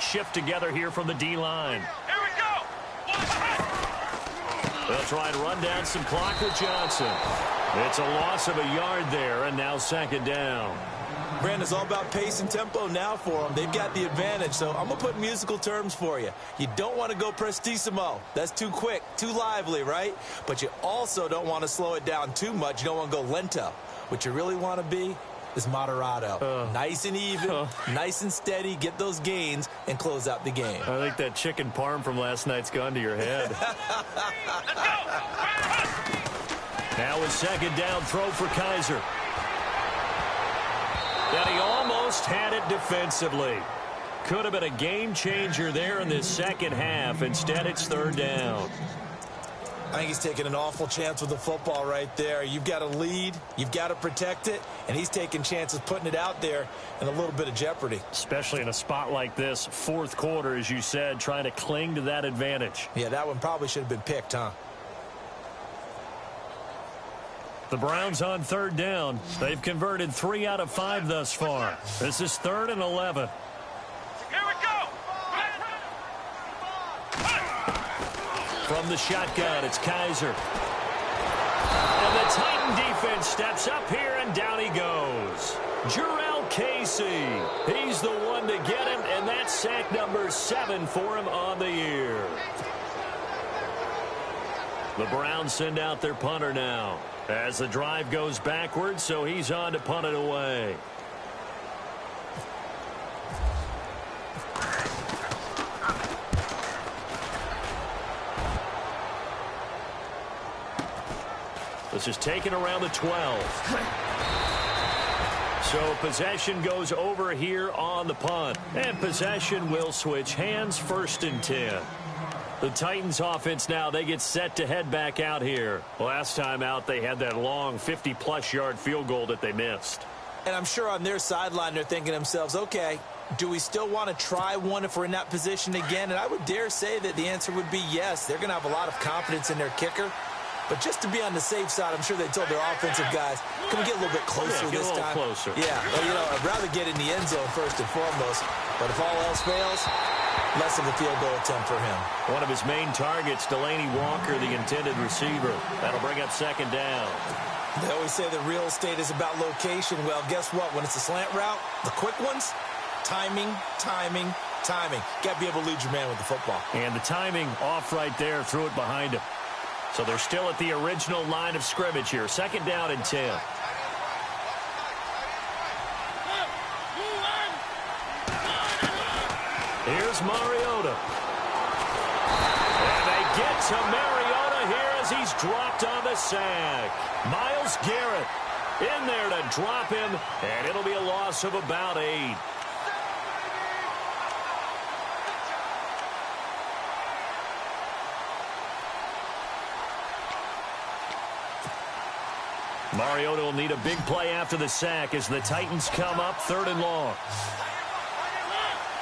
Shift together here from the D-line. Here we go. They'll try and run down some clock with Johnson. It's a loss of a yard there, and now 2nd down. Brandon, it's all about pace and tempo now for them. They've got the advantage, so I'm going to put musical terms for you. You don't want to go prestissimo. That's too quick, too lively, right? But you also don't want to slow it down too much. You don't want to go lento. What you really want to be is moderato. Nice and even, nice and steady, get those gains, and close out the game. I think that chicken parm from last night's gone to your head. Now a 2nd down throw for Kaiser. And he almost had it defensively. Could have been a game changer there in this 2nd half. Instead, it's 3rd down. I think he's taking an awful chance with the football right there. You've got to lead, you've got to protect it, and he's taking chances putting it out there in a little bit of jeopardy. Especially in a spot like this, 4th quarter, as you said, trying to cling to that advantage. Yeah, that one probably should have been picked, huh? The Browns on 3rd down. They've converted 3 out of 5 thus far. This is 3rd and 11. Here we go. From the shotgun, it's Kaiser. And the Titan defense steps up here, and down he goes. Jarrell Casey. He's the one to get him, and that's sack number 7 for him on the year. The Browns send out their punter now as the drive goes backwards, so he's on to punt it away. This is taken around the 12. So possession goes over here on the punt. And possession will switch hands, 1st and 10. The Titans offense now, they get set to head back out here. Last time out, they had that long 50-plus yard field goal that they missed. And I'm sure on their sideline, they're thinking to themselves, okay, do we still want to try one if we're in that position again? And I would dare say that the answer would be yes. They're going to have a lot of confidence in their kicker. But just to be on the safe side, I'm sure they told their offensive guys, can we get a little bit closer this time? Closer. Yeah, well, you know, I'd rather get in the end zone first and foremost. But if all else fails, less of a field goal attempt for him. One of his main targets, Delaney Walker, the intended receiver. That'll bring up 2nd down. They always say that real estate is about location. Well, guess what? When it's a slant route, the quick ones, timing. Got to be able to lead your man with the football. And the timing off right there, threw it behind him. So they're still at the original line of scrimmage here. 2nd down and 10. Here's Mariota. And they get to Mariota here as he's dropped on the sack. Myles Garrett in there to drop him, and it'll be a loss of about 8. Mariota will need a big play after the sack as the Titans come up 3rd and long.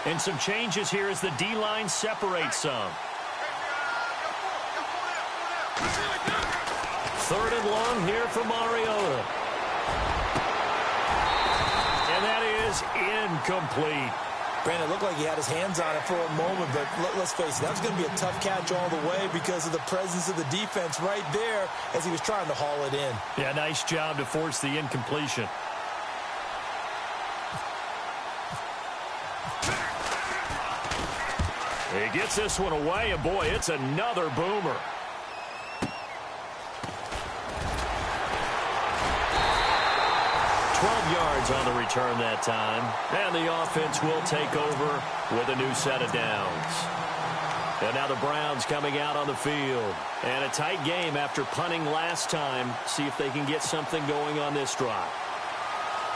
And some changes here as the D-line separates some. 3rd and long here for Mariota. And that is incomplete. Brandon, it looked like he had his hands on it for a moment, but let's face it, that was going to be a tough catch all the way because of the presence of the defense right there as he was trying to haul it in. Yeah, nice job to force the incompletion. He gets this one away, and boy, it's another boomer. Yards on the return that time, and the offense will take over with a new set of downs. And now the Browns coming out on the field, and a tight game after punting last time. See if they can get something going on this drive.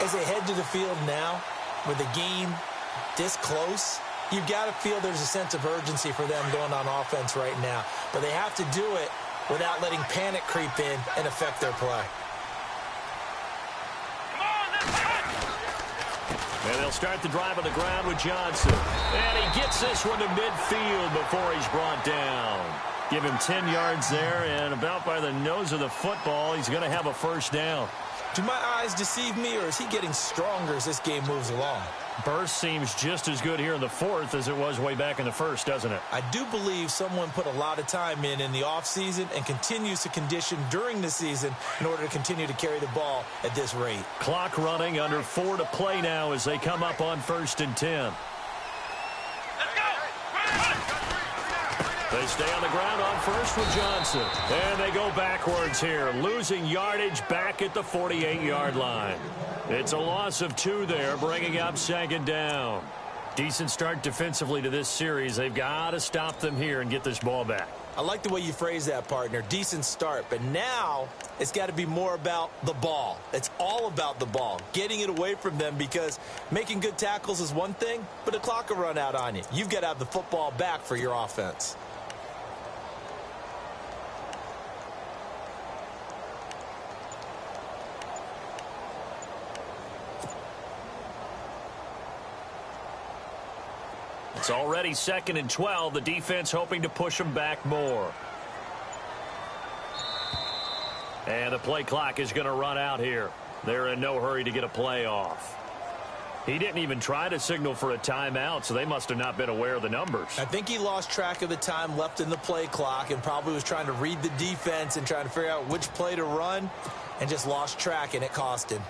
As they head to the field now with the game this close, you've got to feel there's a sense of urgency for them going on offense right now, but they have to do it without letting panic creep in and affect their play. And they'll start the drive on the ground with Johnson. And he gets this one to midfield before he's brought down. Give him 10 yards there, and about by the nose of the football, he's going to have a 1st down. Do my eyes deceive me, or is he getting stronger as this game moves along? Burst seems just as good here in the 4th as it was way back in the 1st, doesn't it? I do believe someone put a lot of time in the offseason and continues to condition during the season in order to continue to carry the ball at this rate. Clock running, under 4 to play now as they come up on 1st and 10. They stay on the ground on 1st with Johnson. And they go backwards here, losing yardage back at the 48-yard line. It's a loss of 2 there, bringing up 2nd down. Decent start defensively to this series. They've got to stop them here and get this ball back. I like the way you phrase that, partner. Decent start. But now it's got to be more about the ball. It's all about the ball, getting it away from them, because making good tackles is one thing, but the clock will run out on you. You've got to have the football back for your offense. It's already 2nd and 12. The defense hoping to push them back more. And the play clock is going to run out here. They're in no hurry to get a play off. He didn't even try to signal for a timeout, so they must have not been aware of the numbers. I think he lost track of the time left in the play clock and probably was trying to read the defense and trying to figure out which play to run, and just lost track, and it cost him.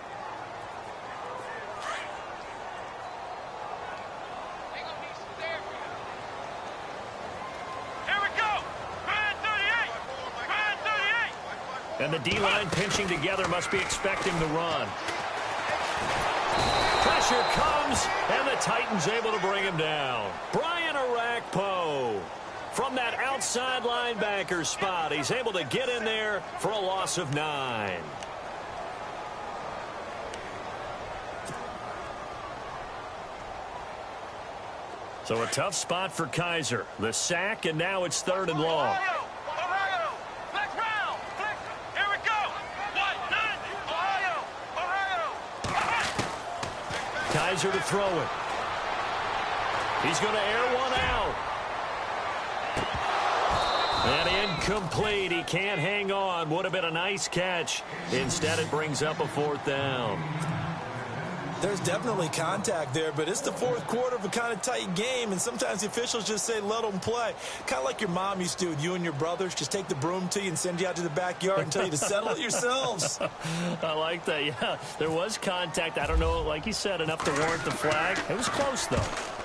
And the D-line pinching together must be expecting the run. Pressure comes, and the Titans able to bring him down. Brian Arakpo from that outside linebacker spot. He's able to get in there for a loss of 9. So a tough spot for Kaiser. The sack, and now it's 3rd and long. Ohio! Flex round! Flex! Here we go! Ohio! Kaiser to throw it. He's going to air one out. And incomplete. He can't hang on. Would have been a nice catch. Instead, it brings up a 4th down. There's definitely contact there, but it's the 4th quarter of a kind of tight game, and sometimes the officials just say, let them play. Kind of like your mom used to with you and your brothers. Just take the broom to you and send you out to the backyard and tell you to settle it yourselves. I like that, yeah. There was contact. I don't know, like you said, enough to warrant the flag. It was close, though.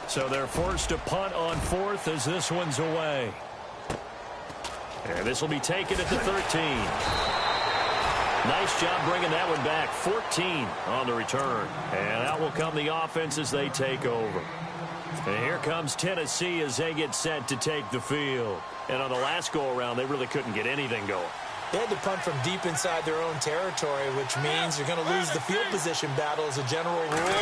So they're forced to punt on 4th as this one's away. And this will be taken at the 13. Nice job bringing that one back. 14 on the return. And out will come the offense as they take over. And here comes Tennessee as they get set to take the field. And on the last go-around, they really couldn't get anything going. They had to punt from deep inside their own territory, which means you're going to lose the field position battle as a general rule.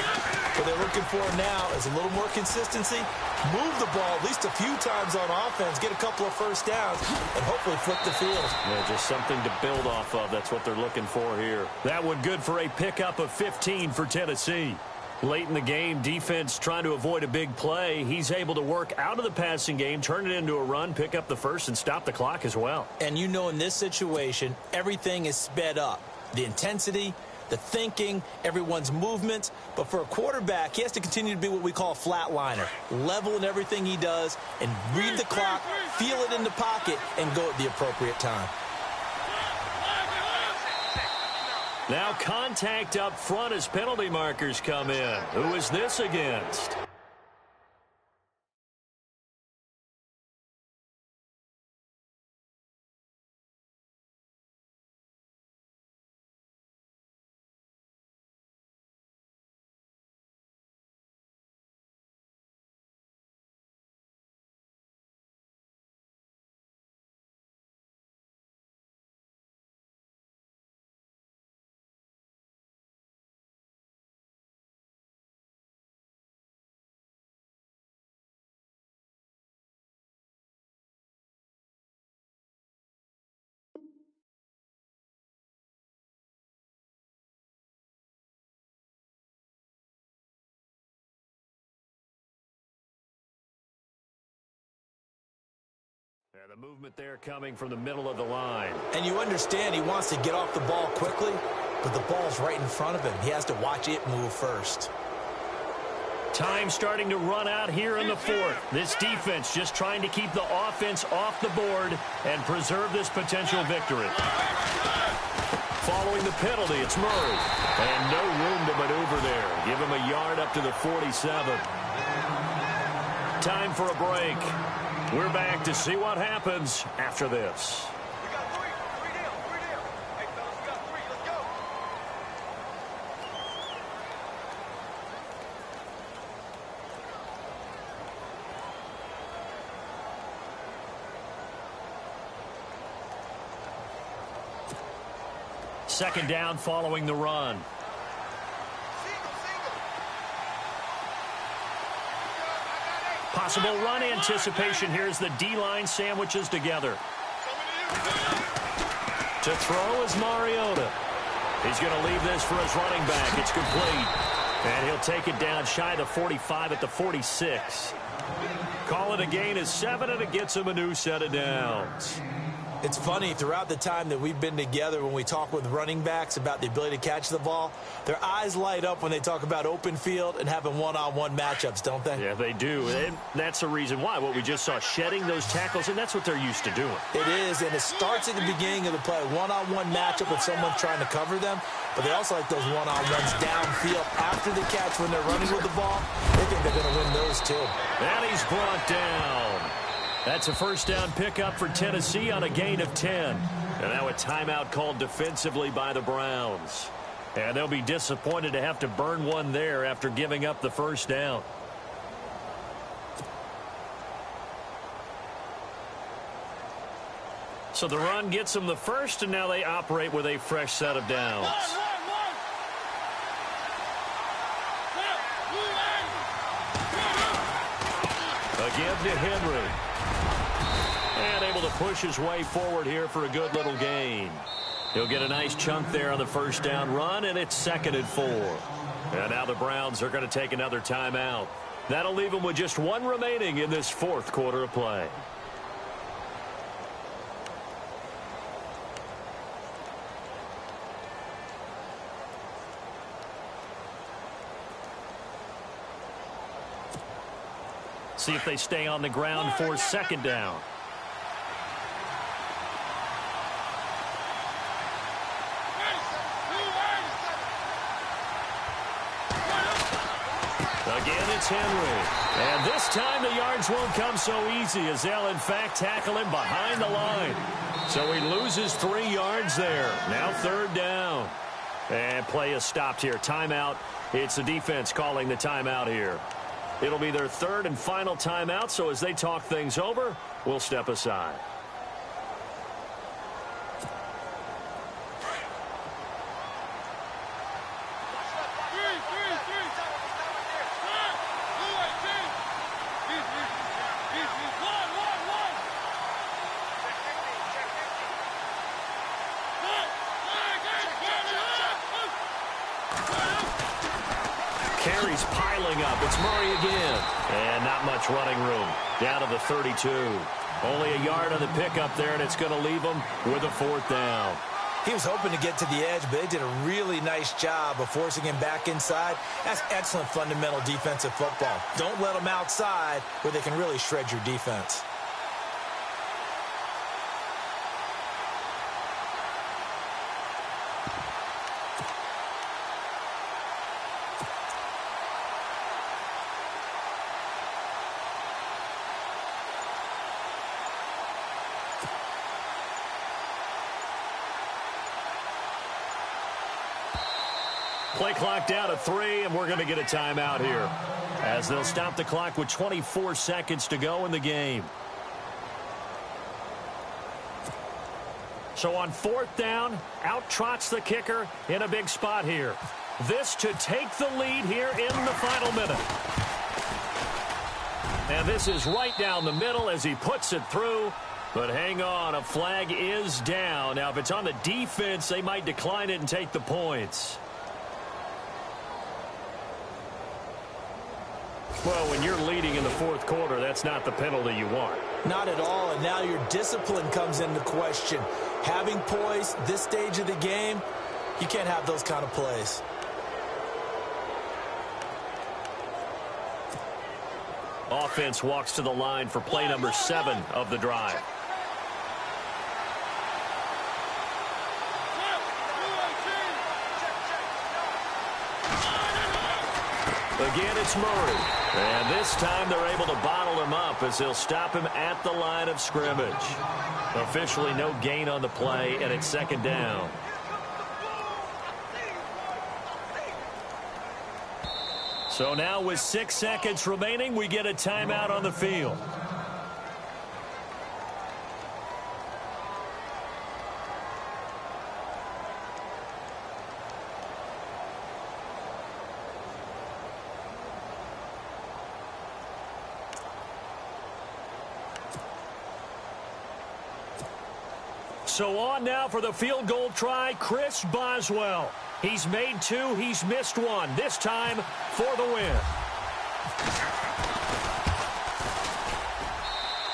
What they're looking for now is a little more consistency, move the ball at least a few times on offense, get a couple of first downs, and hopefully flip the field. Yeah, just something to build off of. That's what they're looking for here. That one good for a pickup of 15 for Tennessee. Late in the game, defense trying to avoid a big play. He's able to work out of the passing game, turn it into a run, pick up the first, and stop the clock as well. And you know in this situation, everything is sped up. The intensity, the thinking, everyone's movement. But for a quarterback, he has to continue to be what we call a flatliner. Level in everything he does and read the clock, feel it in the pocket, and go at the appropriate time. Now contact up front as penalty markers come in. Who is this against? The movement there coming from the middle of the line. And you understand he wants to get off the ball quickly, but the ball's right in front of him. He has to watch it move first. Time starting to run out here in the 4th. This defense just trying to keep the offense off the board and preserve this potential victory. Following the penalty, it's Murray. And no room to maneuver there. Give him a yard up to the 47. Time for a break. We're back to see what happens after this. We got three down. Hey, fellas, we got 3. Let's go. Second down following the run. Possible run anticipation. Here's the D-line sandwiches together. To throw is Mariota. He's going to leave this for his running back. It's complete. And he'll take it down shy of the 45 at the 46. Call it a gain of 7, and it gets him a new set of downs. It's funny, throughout the time that we've been together, when we talk with running backs about the ability to catch the ball, their eyes light up when they talk about open field and having one-on-one matchups, don't they? Yeah, they do. And that's the reason why. What we just saw, shedding those tackles, and that's what they're used to doing. It is, and it starts at the beginning of the play. One-on-one matchup if someone's trying to cover them, but they also like those one-on-ones downfield after the catch when they're running with the ball. They think they're going to win those too. And he's brought down. That's a first down pickup for Tennessee on a gain of 10. And now a timeout called defensively by the Browns. And they'll be disappointed to have to burn one there after giving up the first down. So the run gets them the first, and now they operate with a fresh set of downs. Again to Henry. And able to push his way forward here for a good little gain. He'll get a nice chunk there on the first down run, and it's 2nd and 4. And now the Browns are going to take another timeout. That'll leave them with just one remaining in this 4th quarter of play. See if they stay on the ground for 2nd down. Again, it's Henry. And this time the yards won't come so easy as they'll, in fact, tackle him behind the line. So he loses 3 yards there. Now 3rd down. And play is stopped here. Timeout. It's the defense calling the timeout here. It'll be their 3rd and final timeout, so as they talk things over, we'll step aside. Carries piling up. It's Murray again. And not much running room. Down to the 32. Only a yard on the pickup there, and it's going to leave him with a 4th down. He was hoping to get to the edge, but they did a really nice job of forcing him back inside. That's excellent fundamental defensive football. Don't let them outside where they can really shred your defense. Play clock down to 3, and we're going to get a timeout here as they'll stop the clock with 24 seconds to go in the game. So on 4th down, out trots the kicker in a big spot here. This to take the lead here in the final minute. And this is right down the middle as he puts it through. But hang on, a flag is down. Now, if it's on the defense, they might decline it and take the points. Well, when you're leading in the 4th quarter, that's not the penalty you want. Not at all, and now your discipline comes into question. Having poise this stage of the game, you can't have those kind of plays. Offense walks to the line for play number 7 of the drive. Again, it's Murray. And this time they're able to bottle him up as they'll stop him at the line of scrimmage. Officially no gain on the play, and it's 2nd down. So now with 6 seconds remaining, we get a timeout on the field. So on now for the field goal try, Chris Boswell. He's made 2, he's missed 1. This time for the win.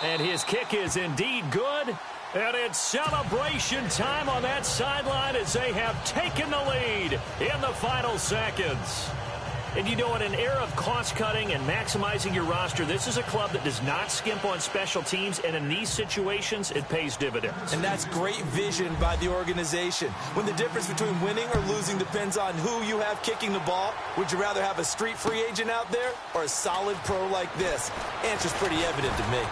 And his kick is indeed good. And it's celebration time on that sideline as they have taken the lead in the final seconds. And you know, in an era of cost-cutting and maximizing your roster, this is a club that does not skimp on special teams, and in these situations, it pays dividends. And that's great vision by the organization. When the difference between winning or losing depends on who you have kicking the ball, would you rather have a street free agent out there or a solid pro like this? Answer's pretty evident to me.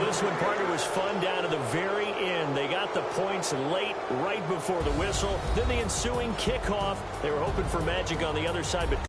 this one, partner, was fun down to the very end. They got the points late, right before the whistle. Then the ensuing kickoff. They were hoping for magic on the other side, but